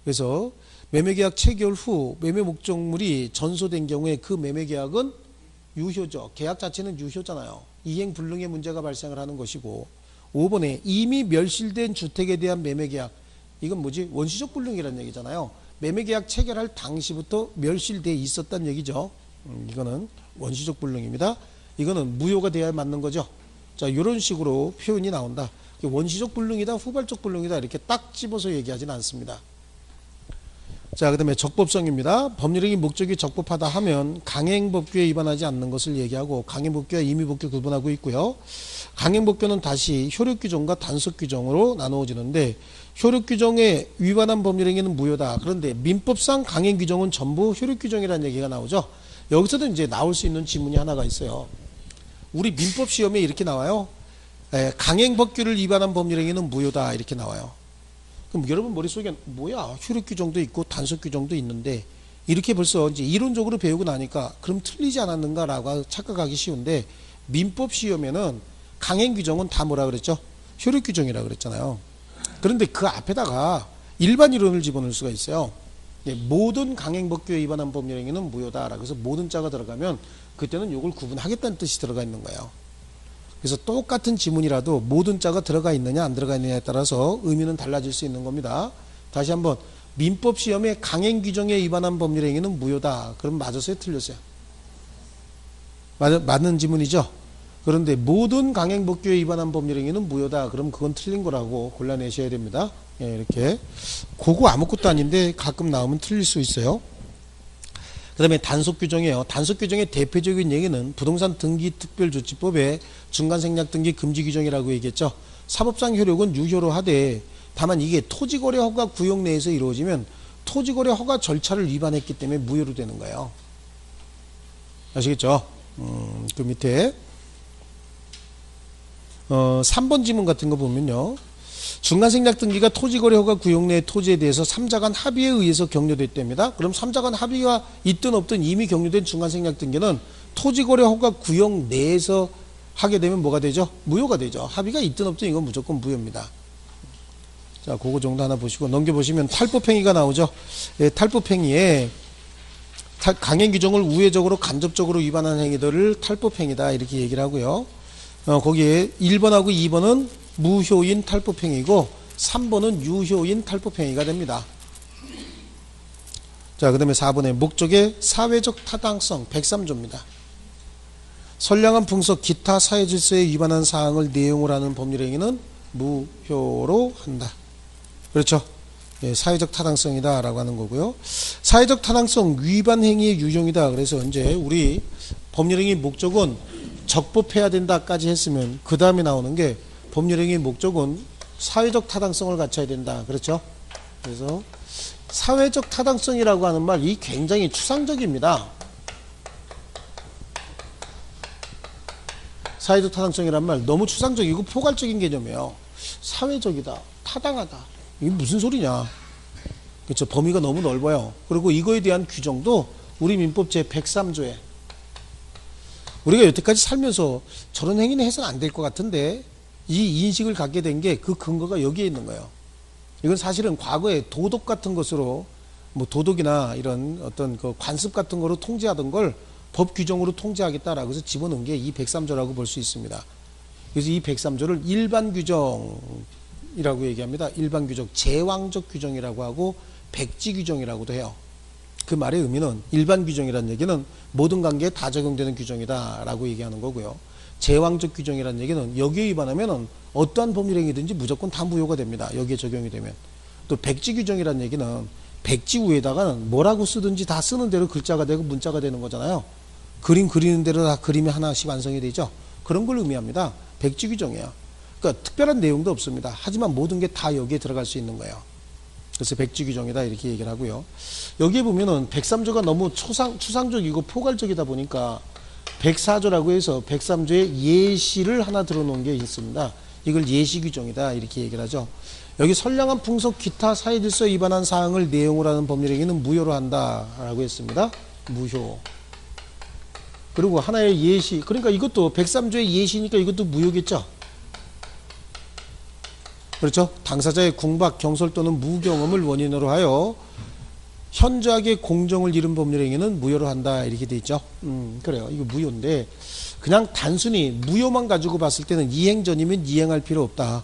그래서 매매계약 체결 후 매매 목적물이 전소된 경우에 그 매매계약은 유효죠. 계약 자체는 유효잖아요. 이행 불능의 문제가 발생을 하는 것이고 5번에 이미 멸실된 주택에 대한 매매계약, 이건 뭐지? 원시적 불능이라는 얘기잖아요. 매매계약 체결할 당시부터 멸실돼 있었다는 얘기죠. 이거는 원시적 불능입니다. 이거는 무효가 돼야 맞는 거죠. 자, 이런 식으로 표현이 나온다. 원시적 불능이다, 후발적 불능이다 이렇게 딱 집어서 얘기하지는 않습니다. 자, 그 다음에 적법성입니다. 법률행위 목적이 적법하다 하면 강행법규에 위반하지 않는 것을 얘기하고 강행법규와 임의법규 구분하고 있고요. 강행법규는 다시 효력규정과 단속규정으로 나누어지는데 효력규정에 위반한 법률행위는 무효다. 그런데 민법상 강행규정은 전부 효력규정이라는 얘기가 나오죠. 여기서도 이제 나올 수 있는 지문이 하나가 있어요. 우리 민법시험에 이렇게 나와요. 강행법규를 위반한 법률행위는 무효다 이렇게 나와요. 그럼 여러분 머릿속에 뭐야 효력규정도 있고 단속규정도 있는데 이렇게 벌써 이제 이론적으로 배우고 나니까 그럼 틀리지 않았는가라고 착각하기 쉬운데 민법시험에는 강행규정은 다 뭐라 그랬죠? 효력규정이라 그랬잖아요. 그런데 그 앞에다가 일반 이론을 집어넣을 수가 있어요. 모든 강행법규에 위반한 법률행위는 무효다. 그래서 모든 자가 들어가면 그때는 이걸 구분하겠다는 뜻이 들어가 있는 거예요. 그래서 똑같은 지문이라도 모든 자가 들어가 있느냐 안 들어가 있느냐에 따라서 의미는 달라질 수 있는 겁니다. 다시 한번 민법시험에 강행규정에 위반한 법률행위는 무효다. 그럼 맞았어요? 틀렸어요? 맞는 지문이죠? 그런데 모든 강행법규에 위반한 법률행위는 무효다. 그럼 그건 틀린 거라고 골라내셔야 됩니다. 이렇게 그거 아무것도 아닌데 가끔 나오면 틀릴 수 있어요. 그 다음에 단속규정이에요. 단속규정의 대표적인 얘기는 부동산 등기특별조치법의 중간생략등기 금지규정이라고 얘기했죠. 사법상 효력은 유효로 하되 다만 이게 토지거래 허가 구역 내에서 이루어지면 토지거래 허가 절차를 위반했기 때문에 무효로 되는 거예요. 아시겠죠? 그 밑에 3번 지문 같은 거 보면요. 중간생략등기가 토지거래 허가 구역 내의 토지에 대해서 3자간 합의에 의해서 격려됐답니다. 그럼 3자간 합의가 있든 없든 이미 격려된 중간생략등기는 토지거래 허가 구역 내에서 하게 되면 뭐가 되죠? 무효가 되죠. 합의가 있든 없든 이건 무조건 무효입니다. 자, 그거 정도 하나 보시고 넘겨보시면 탈법행위가 나오죠. 탈법행위에 강행규정을 우회적으로 간접적으로 위반한 행위들을 탈법행위다 이렇게 얘기를 하고요. 거기에 1번하고 2번은 무효인 탈법행위고 3번은 유효인 탈법행위가 됩니다. 자, 그 다음에 4번에 목적의 사회적 타당성 103조입니다. 선량한 풍속 기타 사회질서에 위반한 사항을 내용으로 하는 법률행위는 무효로 한다. 그렇죠? 사회적 타당성이다 라고 하는 거고요. 사회적 타당성 위반 행위의 유형이다. 그래서 이제 우리 법률행위 목적은 적법해야 된다까지 했으면 그 다음에 나오는 게 법률행위 목적은 사회적 타당성을 갖춰야 된다. 그렇죠? 그래서 사회적 타당성이라고 하는 말이 굉장히 추상적입니다. 사회적 타당성이란 말 너무 추상적이고 포괄적인 개념이에요. 사회적이다, 타당하다. 이게 무슨 소리냐? 그렇죠? 범위가 너무 넓어요. 그리고 이거에 대한 규정도 우리 민법 제 103조에 우리가 여태까지 살면서 저런 행위는 해서는 안 될 것 같은데 이 인식을 갖게 된 게 그 근거가 여기에 있는 거예요. 이건 사실은 과거에 도덕 같은 것으로 뭐 도덕이나 이런 어떤 그 관습 같은 거로 통제하던 걸 법 규정으로 통제하겠다라고 해서 집어넣은 게 이 103조라고 볼 수 있습니다. 그래서 이 103조를 일반 규정이라고 얘기합니다. 일반 규정, 제왕적 규정이라고 하고 백지 규정이라고도 해요. 그 말의 의미는 일반 규정이라는 얘기는 모든 관계에 다 적용되는 규정이다라고 얘기하는 거고요. 제왕적 규정이라는 얘기는 여기에 위반하면 어떠한 법률행위든지 무조건 다 무효가 됩니다. 여기에 적용이 되면. 또 백지 규정이라는 얘기는 백지 위에다가는 뭐라고 쓰든지 다 쓰는 대로 글자가 되고 문자가 되는 거잖아요. 그림 그리는 대로 다 그림이 하나씩 완성이 되죠. 그런 걸 의미합니다. 백지 규정이에요. 그러니까 특별한 내용도 없습니다. 하지만 모든 게 다 여기에 들어갈 수 있는 거예요. 그래서 백지 규정이다 이렇게 얘기를 하고요. 여기에 보면은 103조가 너무 추상적이고 포괄적이다 보니까 104조라고 해서 103조에 예시를 하나 들어놓은 게 있습니다. 이걸 예시 규정이다 이렇게 얘기를 하죠. 여기 선량한 풍속 기타 사회질서 위반한 사항을 내용으로 하는 법률행위는 무효로 한다라고 했습니다. 무효. 그리고 하나의 예시, 그러니까 이것도 103조의 예시니까 이것도 무효겠죠. 그렇죠? 당사자의 궁박, 경솔 또는 무경험을 원인으로 하여 현저하게 공정을 잃은 법률행위는 무효로 한다 이렇게 돼 있죠. 그래요. 이거 무효인데 그냥 단순히 무효만 가지고 봤을 때는 이행 전이면 이행할 필요 없다.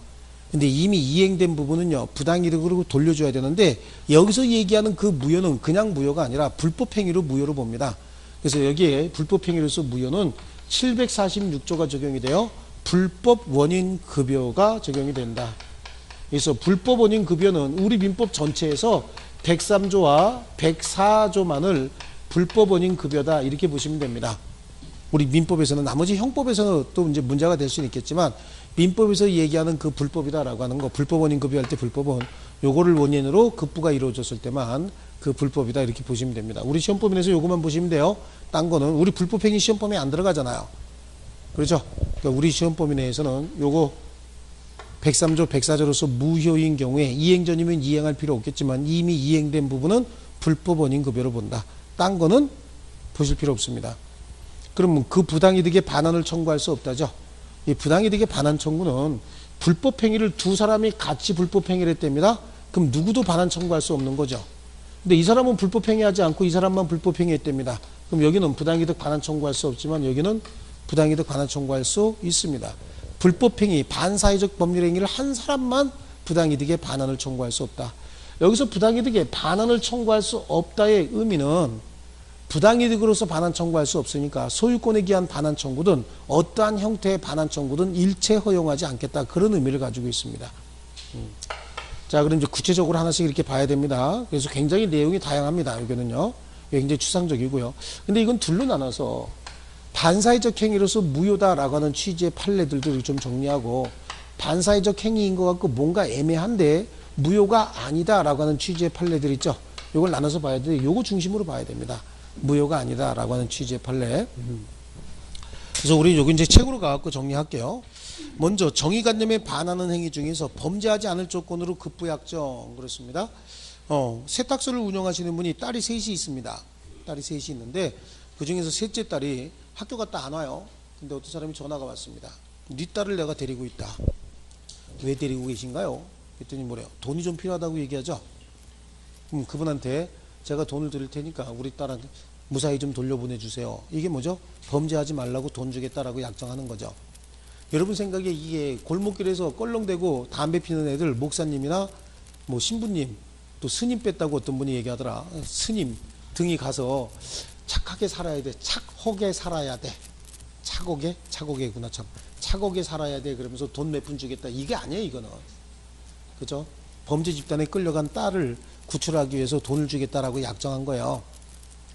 근데 이미 이행된 부분은요 부당이득으로 돌려줘야 되는데 여기서 얘기하는 그 무효는 그냥 무효가 아니라 불법행위로 무효로 봅니다. 그래서 여기에 불법행위로서 무효는 746조가 적용이 돼요. 불법 원인 급여가 적용이 된다. 그래서 불법 원인 급여는 우리 민법 전체에서 103조와 104조만을 불법원인 급여다 이렇게 보시면 됩니다. 우리 민법에서는 나머지 형법에서는 또 이제 문제가 될 수는 있겠지만 민법에서 얘기하는 그 불법이다라고 하는 거 불법원인 급여할 때 불법은 요거를 원인으로 급부가 이루어졌을 때만 그 불법이다 이렇게 보시면 됩니다. 우리 시험법인에서 요거만 보시면 돼요. 딴 거는 우리 불법행위 시험법에 안 들어가잖아요. 그렇죠? 그러니까 우리 시험법인 내에서는 요거 103조 104조로서 무효인 경우에 이행 전이면 이행할 필요 없겠지만 이미 이행된 부분은 불법원인 급여로 본다. 딴 거는 보실 필요 없습니다. 그러면 그 부당이득에 반환을 청구할 수 없다죠. 이 부당이득의 반환 청구는 불법행위를 두 사람이 같이 불법행위를 했답니다. 그럼 누구도 반환 청구할 수 없는 거죠. 근데 이 사람은 불법행위하지 않고 이 사람만 불법행위 했답니다. 그럼 여기는 부당이득 반환 청구할 수 없지만 여기는 부당이득 반환 청구할 수 있습니다. 불법행위, 반사회적 법률행위를 한 사람만 부당이득의 반환을 청구할 수 없다. 여기서 부당이득의 반환을 청구할 수 없다의 의미는 부당이득으로서 반환 청구할 수 없으니까 소유권에 기한 반환 청구든 어떠한 형태의 반환 청구든 일체 허용하지 않겠다. 그런 의미를 가지고 있습니다. 자, 그럼 이제 구체적으로 하나씩 이렇게 봐야 됩니다. 그래서 굉장히 내용이 다양합니다. 여기는요. 굉장히 추상적이고요. 근데 이건 둘로 나눠서 반사회적 행위로서 무효다라고 하는 취지의 판례들도 좀 정리하고 반사회적 행위인 것 같고 뭔가 애매한데 무효가 아니다라고 하는 취지의 판례들 있죠. 이걸 나눠서 봐야 되는데 요거 중심으로 봐야 됩니다. 무효가 아니다라고 하는 취지의 판례. 그래서 우리 여기 이제 책으로 가갖고 정리할게요. 먼저 정의관념에 반하는 행위 중에서 범죄하지 않을 조건으로 급부약정 그렇습니다. 세탁소를 운영하시는 분이 딸이 셋이 있습니다. 딸이 셋이 있는데 그 중에서 셋째 딸이 학교 갔다 안 와요. 근데 어떤 사람이 전화가 왔습니다. 네 딸을 내가 데리고 있다. 왜 데리고 계신가요? 그랬더니 뭐래요? 돈이 좀 필요하다고 얘기하죠. 그럼 그분한테 제가 돈을 드릴 테니까 우리 딸한테 무사히 좀 돌려보내주세요. 이게 뭐죠? 범죄하지 말라고 돈 주겠다라고 약정하는 거죠. 여러분 생각에 이게 골목길에서 껄렁대고 담배 피는 애들 목사님이나 뭐 신부님 또 스님 뺐다고 어떤 분이 얘기하더라. 스님 등이 가서 착하게 살아야 돼. 착하게 살아야 돼. 착하게구나 참. 착하게 살아야 돼. 그러면서 돈 몇 푼 주겠다. 이게 아니에요 이거는. 그죠? 범죄 집단에 끌려간 딸을 구출하기 위해서 돈을 주겠다라고 약정한 거예요.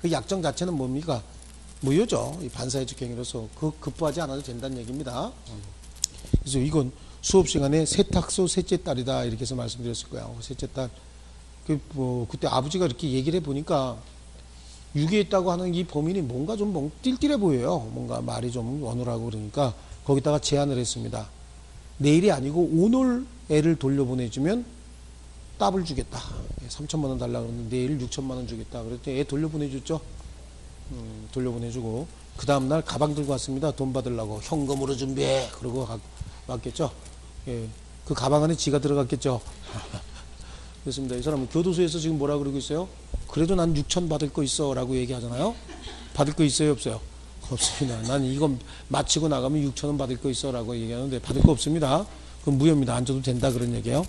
그 약정 자체는 뭡니까? 무효죠. 이 반사회적 행위로서 급부하지 않아도 된다는 얘기입니다. 그래서 이건 수업 시간에 세탁소 셋째 딸이다 이렇게 해서 말씀드렸을 거예요. 셋째 딸. 그때 아버지가 이렇게 얘기를 해보니까 유기했다고 하는 이 범인이 뭔가 좀 띨띨해 보여요. 뭔가 말이 좀 어눌하고 그러니까 거기다가 제안을 했습니다. 내일이 아니고 오늘 애를 돌려보내주면 답을 주겠다. 3천만 원 달라고 그러는데 내일 6천만 원 주겠다. 그랬더니 애 돌려보내줬죠. 돌려보내주고 그 다음날 가방 들고 왔습니다. 돈 받으려고 현금으로 준비해. 그러고 왔겠죠. 예, 그 가방 안에 지가 들어갔겠죠. 그렇습니다. 이 사람은 교도소에서 지금 뭐라 그러고 있어요? 그래도 난 6천 받을 거 있어 라고 얘기하잖아요. 받을 거 있어요 없어요? 없습니다. 난 이거 마치고 나가면 6천 원 받을 거 있어 라고 얘기하는데 받을 거 없습니다. 그건 무효입니다. 안 줘도 된다 그런 얘기예요.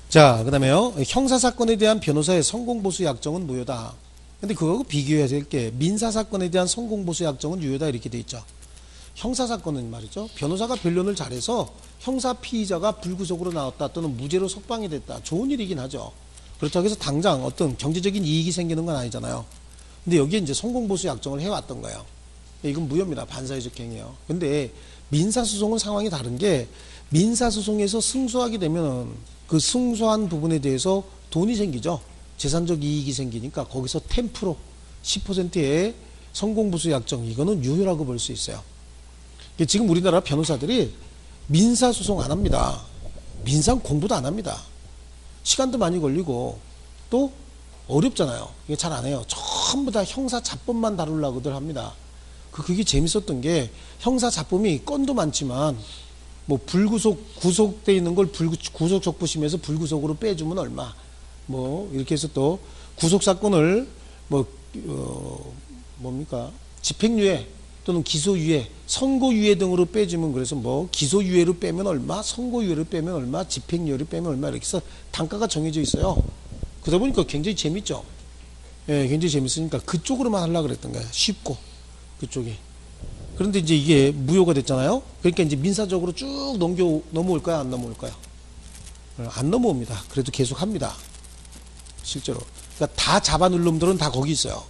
자, 그 다음에요. 형사사건에 대한 변호사의 성공보수 약정은 무효다. 근데 그거하고 비교해야 될 게 민사사건에 대한 성공보수 약정은 유효다 이렇게 돼 있죠. 형사사건은 말이죠. 변호사가 변론을 잘해서 형사 피의자가 불구속으로 나왔다 또는 무죄로 석방이 됐다. 좋은 일이긴 하죠. 그렇다고 해서 당장 어떤 경제적인 이익이 생기는 건 아니잖아요. 근데 여기에 이제 성공보수 약정을 해왔던 거예요. 이건 무효입니다. 반사회적 행위예요. 근데 민사소송은 상황이 다른 게 민사소송에서 승소하게 되면 그 승소한 부분에 대해서 돈이 생기죠. 재산적 이익이 생기니까 거기서 10% 10%의 성공보수 약정 이거는 유효라고 볼 수 있어요. 지금 우리나라 변호사들이 민사소송 안 합니다. 민사 공부도 안 합니다. 시간도 많이 걸리고 또 어렵잖아요. 이게 잘 안 해요. 전부 다 형사자법만 다루려고들 합니다. 그게 재밌었던 게 형사자법이 건도 많지만 뭐 불구속 구속돼 있는 걸 구속 적부심에서 불구속으로 빼주면 얼마 뭐 이렇게 해서 또 구속 사건을 뭡니까 집행유예 또는 기소유예 선고유예 등으로 빼주면 그래서 뭐 기소유예로 빼면 얼마 선고유예로 빼면 얼마 집행유예로 빼면 얼마 이렇게 해서 단가가 정해져 있어요. 그러다 보니까 굉장히 재밌죠. 예, 굉장히 재밌으니까 그쪽으로만 하려고 그랬던 거예요. 쉽고 그쪽이. 그런데 이제 이게 무효가 됐잖아요. 그러니까 이제 민사적으로 쭉 넘어올까요? 안 넘어올까요? 안 넘어옵니다. 그래도 계속 합니다. 실제로. 그러니까 다 잡아놓을 놈들은 다 거기 있어요.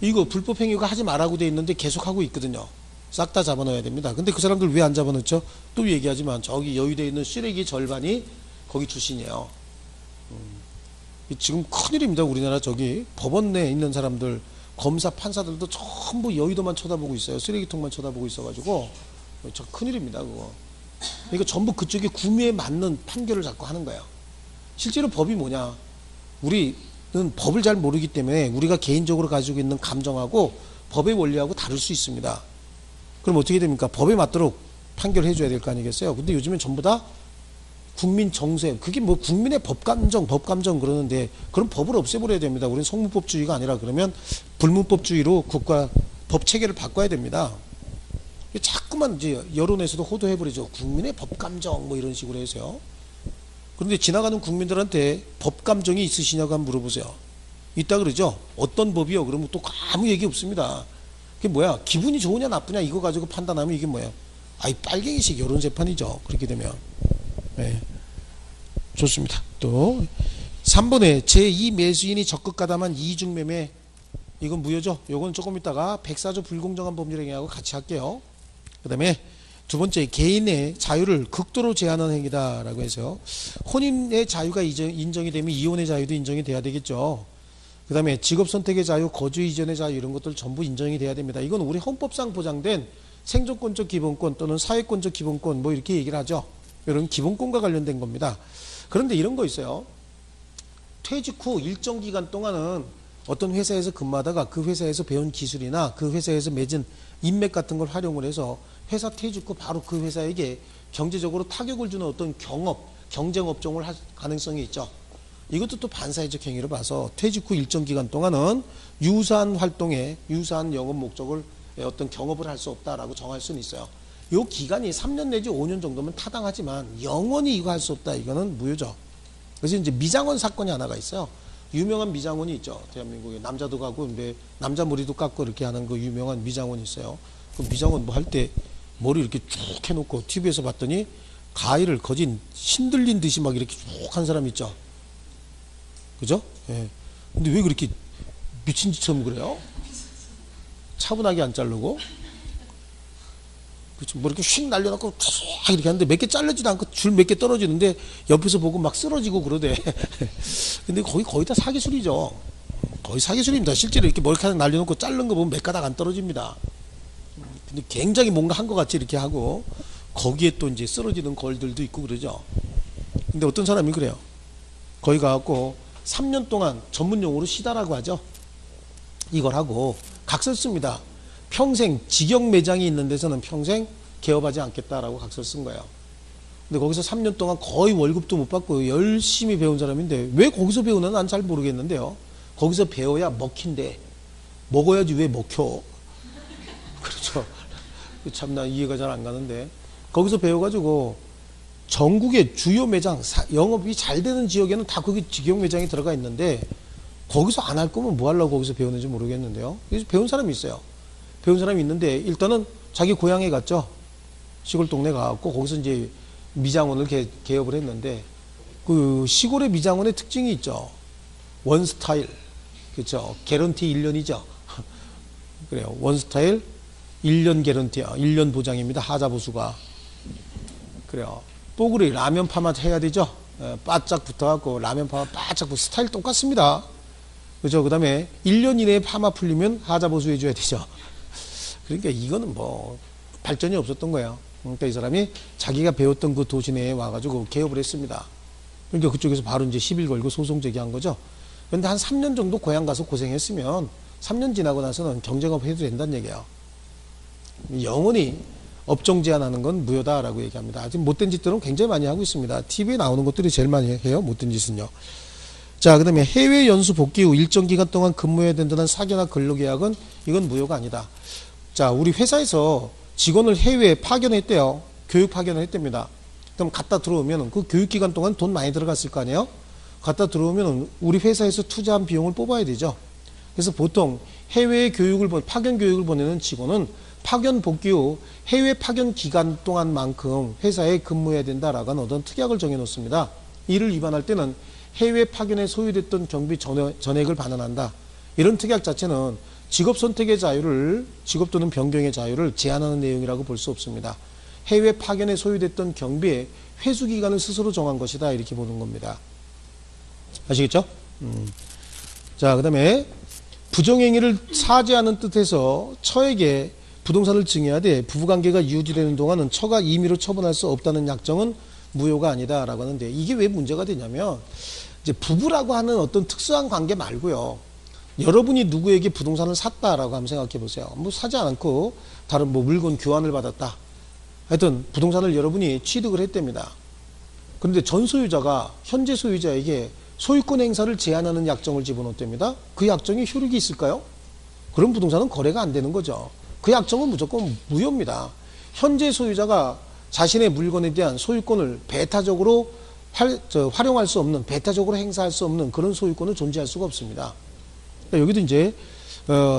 이거 불법행위가 하지 말라고 돼 있는데 계속 하고 있거든요. 싹 다 잡아넣어야 됩니다. 근데 그 사람들 왜 안 잡아넣죠? 또 얘기하지만 저기 여의도에 있는 쓰레기 절반이 거기 출신이에요. 지금 큰일입니다. 우리나라 저기 법원 내에 있는 사람들, 검사, 판사들도 전부 여의도만 쳐다보고 있어요. 쓰레기통만 쳐다보고 있어가지고 저 큰일입니다. 그거. 그러니까 전부 그쪽에 구미에 맞는 판결을 자꾸 하는 거예요. 실제로 법이 뭐냐? 우리는 법을 잘 모르기 때문에 우리가 개인적으로 가지고 있는 감정하고 법의 원리하고 다를 수 있습니다. 그럼 어떻게 됩니까? 법에 맞도록 판결해 줘야 될 거 아니겠어요? 근데 요즘엔 전부 다 국민 정세, 그게 뭐 국민의 법감정 그러는데 그럼 법을 없애버려야 됩니다. 우리는 성문법주의가 아니라 그러면 불문법주의로 국가 법 체계를 바꿔야 됩니다. 자꾸만 이제 여론에서도 호도해버리죠. 국민의 법감정 뭐 이런 식으로 해서요. 그런데 지나가는 국민들한테 법감정이 있으시냐고 한번 물어보세요. 있다 그러죠. 어떤 법이요? 그러면 또 아무 얘기 없습니다. 그게 뭐야? 기분이 좋으냐 나쁘냐 이거 가지고 판단하면 이게 뭐예요? 아이 빨갱이식 여론재판이죠. 그렇게 되면. 네. 좋습니다. 또 3번에 제2 매수인이 적극 가담한 이중매매, 이건 무효죠. 요건 조금 있다가 104조 불공정한 법률행위하고 같이 할게요. 그 다음에 두 번째, 개인의 자유를 극도로 제한하는 행위다라고 해서 혼인의 자유가 인정이 되면 이혼의 자유도 인정이 돼야 되겠죠. 그 다음에 직업선택의 자유, 거주 이전의 자유 이런 것들 전부 인정이 돼야 됩니다. 이건 우리 헌법상 보장된 생존권적 기본권 또는 사회권적 기본권 뭐 이렇게 얘기를 하죠. 이런 기본권과 관련된 겁니다. 그런데 이런 거 있어요. 퇴직 후 일정 기간 동안은 어떤 회사에서 근무하다가 그 회사에서 배운 기술이나 그 회사에서 맺은 인맥 같은 걸 활용을 해서 회사 퇴직 후 바로 그 회사에게 경제적으로 타격을 주는 어떤 경쟁 업종을 할 가능성이 있죠. 이것도 또 반사회적 행위로 봐서 퇴직 후 일정 기간 동안은 유사한 활동에 유사한 영업 목적을 어떤 경업을 할 수 없다라고 정할 수는 있어요. 요 기간이 3년 내지 5년 정도면 타당하지만 영원히 이거 할 수 없다. 이거는 무효죠. 그래서 이제 미장원 사건이 하나가 있어요. 유명한 미장원이 있죠. 대한민국에 남자도 가고 남자 머리도 깎고 이렇게 하는 그 유명한 미장원이 있어요. 그 미장원 뭐 할 때 머리 이렇게 쭉 해놓고 TV에서 봤더니 가위를 거진 신들린 듯이 막 이렇게 쭉 한 사람 있죠. 그죠? 예. 근데 왜 그렇게 미친 짓처럼 그래요? 차분하게 안 자르고. 뭐 이렇게 휙 날려놓고 쫙 이렇게 하는데 몇 개 잘리지도 않고 줄 몇 개 떨어지는데 옆에서 보고 막 쓰러지고 그러대. 근데 거의 다 사기술이죠. 거의 사기술입니다. 실제로 이렇게 머리카락 날려놓고 자른 거 보면 몇 가닥 안 떨어집니다. 근데 굉장히 뭔가 한 것 같이 이렇게 하고 거기에 또 이제 쓰러지는 걸들도 있고 그러죠. 근데 어떤 사람이 그래요. 거기 가갖고 3년 동안 전문용어로 시다라고 하죠. 이걸 하고 각서 씁니다. 평생 직영 매장이 있는 데서는 평생 개업하지 않겠다라고 각서를 쓴 거예요. 근데 거기서 3년 동안 거의 월급도 못 받고 열심히 배운 사람인데 왜 거기서 배우나 난 잘 모르겠는데요. 거기서 배워야 먹힌데 먹어야지 왜 먹혀. 그렇죠. 참나 이해가 잘 안 가는데 거기서 배워가지고 전국의 주요 매장 영업이 잘 되는 지역에는 다 거기 직영 매장이 들어가 있는데 거기서 안 할 거면 뭐 하려고 거기서 배우는지 모르겠는데요. 그래서 배운 사람이 있어요. 배운 사람이 있는데 일단은 자기 고향에 갔죠. 시골 동네 가갖고 거기서 이제 미장원을 개업을 했는데 그 시골의 미장원의 특징이 있죠. 원 스타일. 그렇죠. 개런티 1년이죠. 그래요. 원 스타일 1년 개런티야. 1년 보장입니다. 하자보수가. 그래요. 뽀글이 라면 파마 해야 되죠. 바짝 붙어갖고 라면 파마 바짝 붙어 스타일 똑같습니다. 그죠. 그 다음에 1년 이내에 파마 풀리면 하자보수 해줘야 되죠. 그러니까 이거는 뭐 발전이 없었던 거예요. 그러니까 이 사람이 자기가 배웠던 그 도시 내에 와가지고 개업을 했습니다. 그러니까 그쪽에서 바로 이제 시비를 걸고 소송 제기한 거죠. 그런데 한 3년 정도 고향 가서 고생했으면 3년 지나고 나서는 경쟁업 해도 된다는 얘기예요. 영원히 업종 제한하는 건 무효다라고 얘기합니다. 아직 못된 짓들은 굉장히 많이 하고 있습니다. TV에 나오는 것들이 제일 많이 해요. 못된 짓은요. 자, 그 다음에 해외 연수 복귀 후 일정 기간 동안 근무해야 된다는 사교나 근로계약은 이건 무효가 아니다. 자, 우리 회사에서 직원을 해외에 파견했대요. 교육 파견을 했답니다. 그럼 갔다 들어오면 그 교육기간 동안 돈 많이 들어갔을 거 아니에요? 갔다 들어오면 우리 회사에서 투자한 비용을 뽑아야 되죠. 그래서 보통 해외 파견 교육을 보내는 직원은 파견 복귀 후 해외 파견 기간 동안만큼 회사에 근무해야 된다라고 하는 어떤 특약을 정해 놓습니다. 이를 위반할 때는 해외 파견에 소유됐던 경비 전액을 반환한다. 이런 특약 자체는 직업 선택의 자유를, 직업 또는 변경의 자유를 제한하는 내용이라고 볼 수 없습니다. 해외 파견에 소유됐던 경비의 회수 기간을 스스로 정한 것이다. 이렇게 보는 겁니다. 아시겠죠? 자, 그 다음에 부정행위를 사죄하는 뜻에서 처에게 부동산을 증여하되 부부관계가 유지되는 동안은 처가 임의로 처분할 수 없다는 약정은 무효가 아니다라고 하는데, 이게 왜 문제가 되냐면 이제 부부라고 하는 어떤 특수한 관계 말고요, 여러분이 누구에게 부동산을 샀다라고 한번 생각해 보세요. 뭐 사지 않고 다른 뭐 물건 교환을 받았다, 하여튼 부동산을 여러분이 취득을 했답니다. 그런데 전 소유자가 현재 소유자에게 소유권 행사를 제한하는 약정을 집어넣었답니다. 그 약정이 효력이 있을까요? 그런 부동산은 거래가 안 되는 거죠. 그 약정은 무조건 무효입니다. 현재 소유자가 자신의 물건에 대한 소유권을 배타적으로 활용할 수 없는, 배타적으로 행사할 수 없는 그런 소유권은 존재할 수가 없습니다. 여기도 이제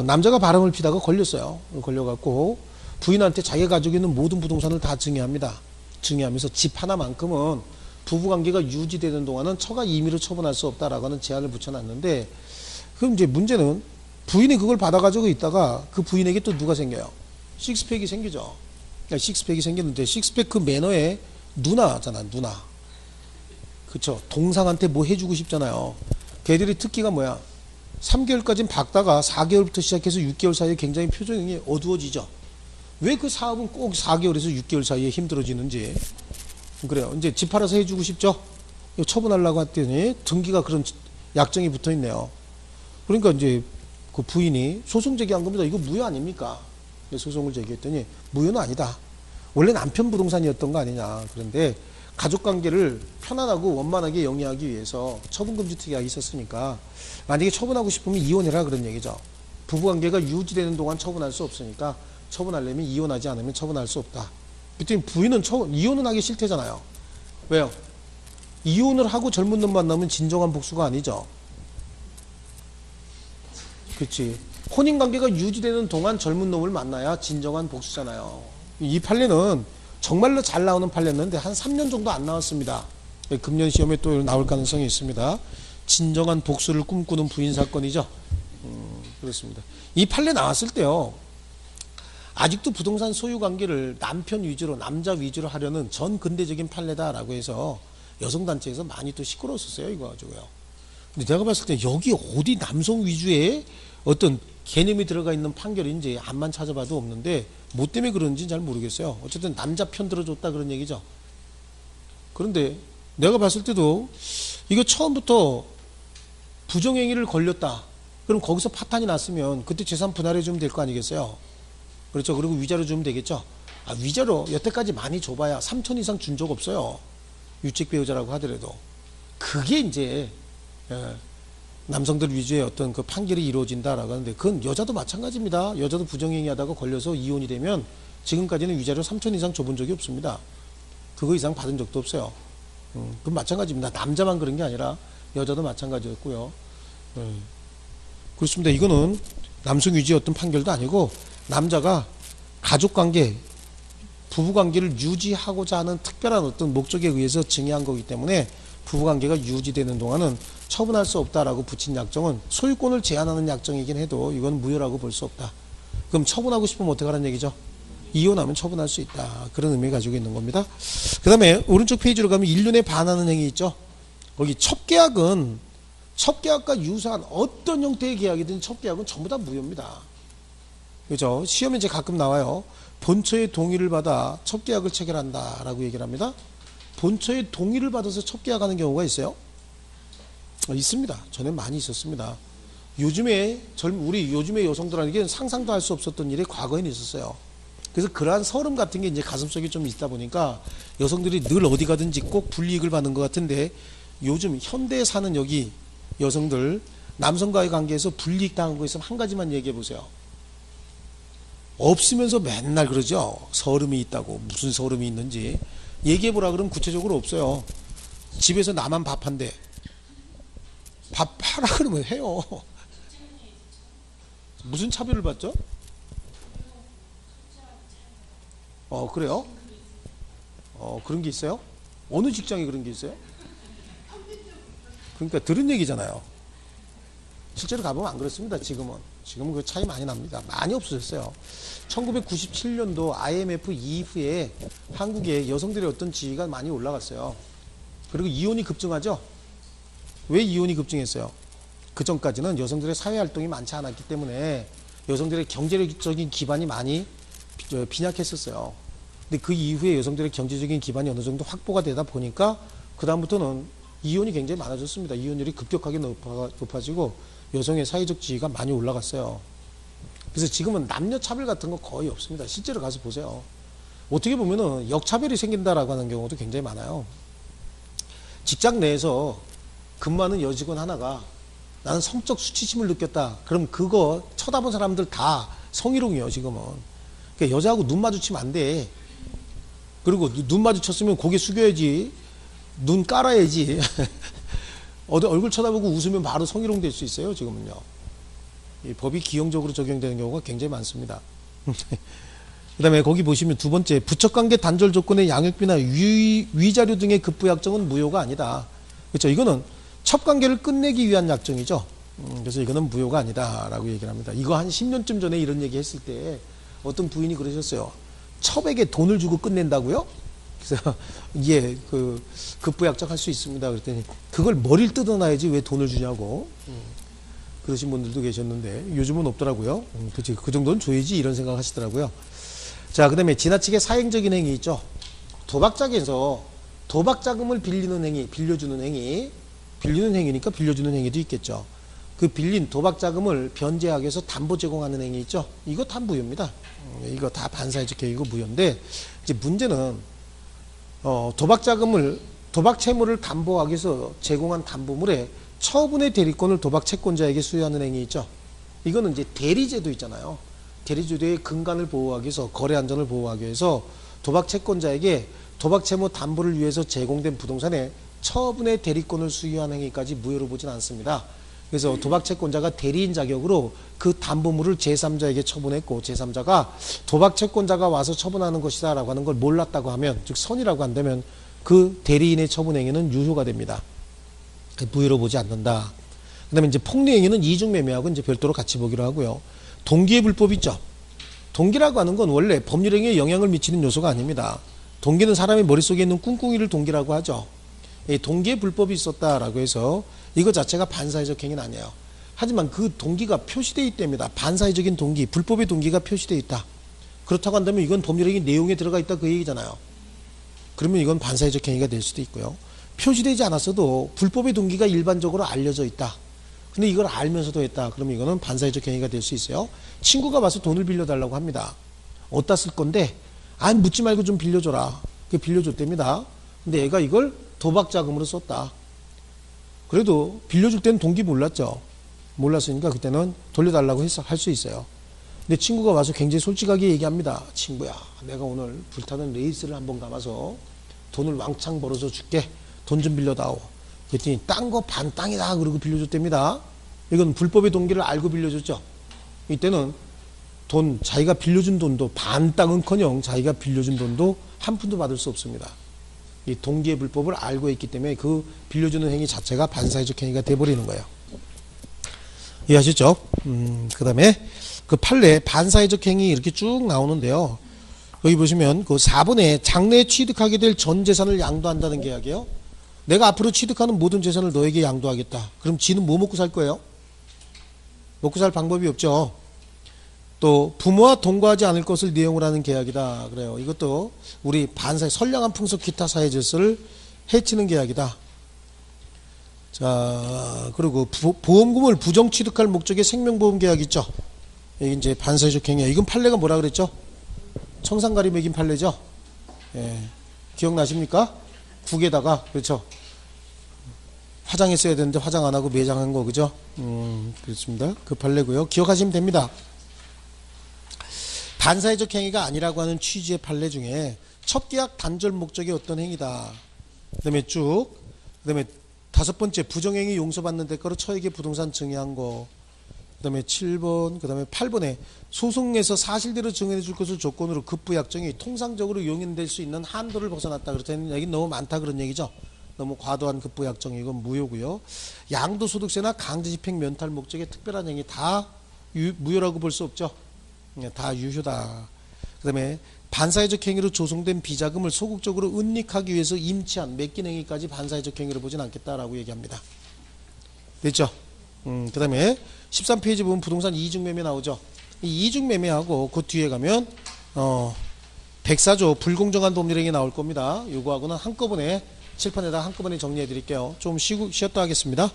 남자가 바람을 피다가 걸렸어요. 걸려갖고 부인한테 자기가 가지고 있는 모든 부동산을 다 증여합니다. 증여하면서 집 하나만큼은 부부관계가 유지되는 동안은 처가 임의로 처분할 수 없다라고 하는 제한을 붙여놨는데, 그럼 이제 문제는 부인이 그걸 받아가지고 있다가 그 부인에게 또 누가 생겨요? 식스팩이 생기죠. 식스팩이 생겼는데, 식스팩 그 매너에 누나잖아, 누나. 그쵸? 동상한테 뭐 해주고 싶잖아요. 걔들이 특기가 뭐야? 3개월까지는 박다가 4개월부터 시작해서 6개월 사이에 굉장히 표정이 어두워지죠. 왜 그 사업은 꼭 4개월에서 6개월 사이에 힘들어지는지. 그래요. 이제 집 팔아서 해주고 싶죠? 이거 처분하려고 했더니 등기가 그런 약정이 붙어 있네요. 그러니까 이제 그 부인이 소송 제기한 겁니다. 이거 무효 아닙니까? 소송을 제기했더니 무효는 아니다. 원래 남편 부동산이었던 거 아니냐. 그런데 가족관계를 편안하고 원만하게 영위하기 위해서 처분금지 특약이 있었으니까 만약에 처분하고 싶으면 이혼해라, 그런 얘기죠. 부부관계가 유지되는 동안 처분할 수 없으니까 처분하려면 이혼하지 않으면 처분할 수 없다. 그랬더니 부인은 이혼은 하기 싫대잖아요. 왜요? 이혼을 하고 젊은 놈 만나면 진정한 복수가 아니죠. 그렇지. 혼인관계가 유지되는 동안 젊은 놈을 만나야 진정한 복수잖아요. 이 판례는 정말로 잘 나오는 판례였는데 한 3년 정도 안 나왔습니다. 금년 시험에 또 나올 가능성이 있습니다. 진정한 복수를 꿈꾸는 부인 사건이죠. 그렇습니다. 이 판례 나왔을 때요, 아직도 부동산 소유 관계를 남편 위주로, 남자 위주로 하려는 전 근대적인 판례다라고 해서 여성단체에서 많이 또 시끄러웠었어요, 이거 가지고요. 근데 내가 봤을 때 여기 어디 남성 위주의 어떤 개념이 들어가 있는 판결인지 암만 찾아봐도 없는데 뭐 때문에 그런지는 잘 모르겠어요. 어쨌든 남자 편 들어줬다 그런 얘기죠. 그런데 내가 봤을 때도 이거 처음부터 부정행위를 걸렸다, 그럼 거기서 파탄이 났으면 그때 재산 분할해 주면 될 거 아니겠어요? 그렇죠. 그리고 위자료 주면 되겠죠. 위자료 여태까지 많이 줘봐야 3천 이상 준 적 없어요. 유책 배우자라고 하더라도. 그게 이제 남성들 위주의 어떤 그 판결이 이루어진다라고 하는데, 그건 여자도 마찬가지입니다. 여자도 부정행위 하다가 걸려서 이혼이 되면 지금까지는 위자료 3천 이상 줘본 적이 없습니다. 그거 이상 받은 적도 없어요. 그건 마찬가지입니다. 남자만 그런 게 아니라 여자도 마찬가지였고요. 그렇습니다. 이거는 남성 위주의 어떤 판결도 아니고 남자가 가족관계, 부부관계를 유지하고자 하는 특별한 어떤 목적에 의해서 증여한 거기 때문에 부부관계가 유지되는 동안은 처분할 수 없다라고 붙인 약정은 소유권을 제한하는 약정이긴 해도 이건 무효라고 볼 수 없다. 그럼 처분하고 싶으면 어떻게 하라는 얘기죠? 이혼하면 처분할 수 있다. 그런 의미를 가지고 있는 겁니다. 그 다음에 오른쪽 페이지로 가면 1년에 반하는 행위 있죠? 거기 첩계약은 첩계약과 유사한 어떤 형태의 계약이든 첩계약은 전부 다 무효입니다. 그죠? 시험에 이제 가끔 나와요. 본처의 동의를 받아 첩계약을 체결한다라고 얘기를 합니다. 본처의 동의를 받아서 첩계약하는 경우가 있어요? 있습니다. 전에 많이 있었습니다. 우리 요즘의 여성들에게는 상상도 할 수 없었던 일이 과거에는 있었어요. 그래서 그러한 서름 같은 게 이제 가슴속에 좀 있다 보니까 여성들이 늘 어디 가든지 꼭 불이익을 받는 것 같은데, 요즘 현대에 사는 여기 여성들 남성과의 관계에서 불이익 당한 거 있으면 한 가지만 얘기해 보세요. 없으면서 맨날 그러죠. 서름이 있다고. 무슨 서름이 있는지 얘기해 보라 그러면 구체적으로 없어요. 집에서 나만 밥한대. 밥하라 그러면 해요. 무슨 차별을 받죠? 그래요? 그런 게 있어요? 어느 직장에 그런 게 있어요? 그러니까 들은 얘기잖아요. 실제로 가보면 안 그렇습니다. 지금은 그 차이 많이 납니다. 많이 없어졌어요. 1997년도 IMF 이후에 한국의 여성들의 어떤 지위가 많이 올라갔어요. 그리고 이혼이 급증하죠. 왜 이혼이 급증했어요? 그 전까지는 여성들의 사회활동이 많지 않았기 때문에 여성들의 경제적인 기반이 많이 빈약했었어요. 근데 그 이후에 여성들의 경제적인 기반이 어느 정도 확보가 되다 보니까 그 다음부터는 이혼이 굉장히 많아졌습니다. 이혼율이 급격하게 높아지고 여성의 사회적 지위가 많이 올라갔어요. 그래서 지금은 남녀 차별 같은 거 거의 없습니다. 실제로 가서 보세요. 어떻게 보면은 역차별이 생긴다라고 하는 경우도 굉장히 많아요. 직장 내에서 근무하는 여직원 하나가 나는 성적 수치심을 느꼈다. 그럼 그거 쳐다본 사람들 다 성희롱이에요, 지금은. 그러니까 여자하고 눈 마주치면 안 돼. 그리고 눈 마주쳤으면 고개 숙여야지. 눈 깔아야지. 얼굴 쳐다보고 웃으면 바로 성희롱 될 수 있어요, 지금은요. 이 법이 기형적으로 적용되는 경우가 굉장히 많습니다. 그 다음에 거기 보시면 두 번째, 부척관계 단절 조건의 양육비나 위자료 등의 급부 약정은 무효가 아니다. 그렇죠? 이거는 첩관계를 끝내기 위한 약정이죠. 그래서 이거는 무효가 아니다라고 얘기를 합니다. 이거 한 10년쯤 전에 이런 얘기 했을 때 어떤 부인이 그러셨어요. 첩에게 돈을 주고 끝낸다고요? 그래서 예, 그 급부 약정 할 수 있습니다. 그랬더니 그걸 머리를 뜯어놔야지 왜 돈을 주냐고 그러신 분들도 계셨는데 요즘은 없더라고요. 그치, 그 정도는 줘야지 이런 생각 하시더라고요. 자, 그 다음에 지나치게 사행적인 행위 있죠. 도박장에서 도박자금을 빌리는 행위, 빌려주는 행위, 빌리는 행위니까 빌려주는 행위도 있겠죠. 그 빌린 도박자금을 변제하기 위해서 담보 제공하는 행위 있죠. 이거 다 무효입니다. 이거 다 반사회적 행위고 무효인데 이제 문제는 도박자금을 도박 채무를 담보하기 위해서 제공한 담보물에 처분의 대리권을 도박 채권자에게 수여하는 행위 있죠. 이거는 이제 대리제도 있잖아요. 대리제도의 근간을 보호하기 위해서 거래 안전을 보호하기 위해서 도박 채권자에게 도박 채무 담보를 위해서 제공된 부동산에 처분의 대리권을 수여하는 행위까지 무효로 보진 않습니다. 그래서 도박 채권자가 대리인 자격으로 그 담보물을 제3자에게 처분했고 제3자가 도박 채권자가 와서 처분하는 것이다 라고 하는 걸 몰랐다고 하면, 즉 선이라고 한다면 그 대리인의 처분 행위는 유효가 됩니다. 무효로 보지 않는다. 그 다음에 이제 폭리 행위는 이중매매하고 이제 별도로 같이 보기로 하고요. 동기의 불법 있죠. 동기라고 하는 건 원래 법률 행위에 영향을 미치는 요소가 아닙니다. 동기는 사람의 머릿속에 있는 꿍꿍이를 동기라고 하죠. 이 동기의 불법이 있었다라고 해서 이거 자체가 반사회적 행위는 아니에요. 하지만 그 동기가 표시되어 있답니다. 반사회적인 동기, 불법의 동기가 표시되어 있다. 그렇다고 한다면 이건 법률행위 내용에 들어가 있다 그 얘기잖아요. 그러면 이건 반사회적 행위가 될 수도 있고요. 표시되지 않았어도 불법의 동기가 일반적으로 알려져 있다. 근데 이걸 알면서도 했다. 그러면 이거는 반사회적 행위가 될 수 있어요. 친구가 와서 돈을 빌려달라고 합니다. 어디다 쓸 건데? 아니 묻지 말고 좀 빌려줘라. 그 빌려줬답니다. 근데 얘가 이걸 도박 자금으로 썼다. 그래도 빌려줄 때는 동기 몰랐죠. 몰랐으니까 그때는 돌려달라고 할 수 있어요. 근데 친구가 와서 굉장히 솔직하게 얘기합니다. 친구야, 내가 오늘 불타는 레이스를 한번 감아서 돈을 왕창 벌어서 줄게. 돈 좀 빌려다오. 그랬더니 딴 거 반 땅이다 그러고 빌려줬답니다. 이건 불법의 동기를 알고 빌려줬죠. 이때는 돈, 자기가 빌려준 돈도 반 땅은커녕 자기가 빌려준 돈도 한 푼도 받을 수 없습니다. 이 동기의 불법을 알고 있기 때문에 그 빌려주는 행위 자체가 반사회적 행위가 돼버리는 거예요. 이해하셨죠? 그 다음에 그 판례 반사회적 행위 이렇게 쭉 나오는데요. 여기 보시면 그 4번에 장래에 취득하게 될 전 재산을 양도한다는 계약이에요. 내가 앞으로 취득하는 모든 재산을 너에게 양도하겠다. 그럼 지는 뭐 먹고 살 거예요? 먹고 살 방법이 없죠. 또 부모와 동거하지 않을 것을 내용으로 하는 계약이다. 그래요. 이것도 우리 반사회 선량한 풍속 기타 사회 질서를 해치는 계약이다. 자, 그리고 보험금을 부정 취득할 목적의 생명보험 계약 있죠. 이게 이제 반사회적 행위야. 이건 판례가 뭐라 그랬죠? 청산가리 매긴 판례죠. 예. 기억나십니까? 국에다가 그렇죠. 화장했어야 되는데 화장 안 하고 매장한 거 그죠? 그렇습니다. 그 판례고요. 기억하시면 됩니다. 반사회적 행위가 아니라고 하는 취지의 판례 중에 첩계약 단절 목적의 어떤 행위다. 그 다음에 쭉, 그 다음에 5번째 부정행위 용서받는 대가로 처에게 부동산 증여한 거. 그 다음에 7번, 그 다음에 8번에 소송에서 사실대로 증여해 줄 것을 조건으로 급부약정이 통상적으로 용인될 수 있는 한도를 벗어났다. 그렇다는 얘기는 너무 많다 그런 얘기죠. 너무 과도한 급부약정 이건 무효고요. 양도소득세나 강제집행 면탈 목적의 특별한 행위 다 무효라고 볼 수 없죠. 다 유효다. 그 다음에 반사회적 행위로 조성된 비자금을 소극적으로 은닉하기 위해서 임치한 맡긴 행위까지 반사회적 행위로 보진 않겠다라고 얘기합니다. 됐죠? 그 다음에 13페이지 보면 부동산 이중매매 나오죠. 이 이중매매하고 그 뒤에 가면 104조 불공정한 법률행위 나올 겁니다. 요거하고는 한꺼번에 칠판에다 한꺼번에 정리해 드릴게요. 좀 쉬었다 하겠습니다.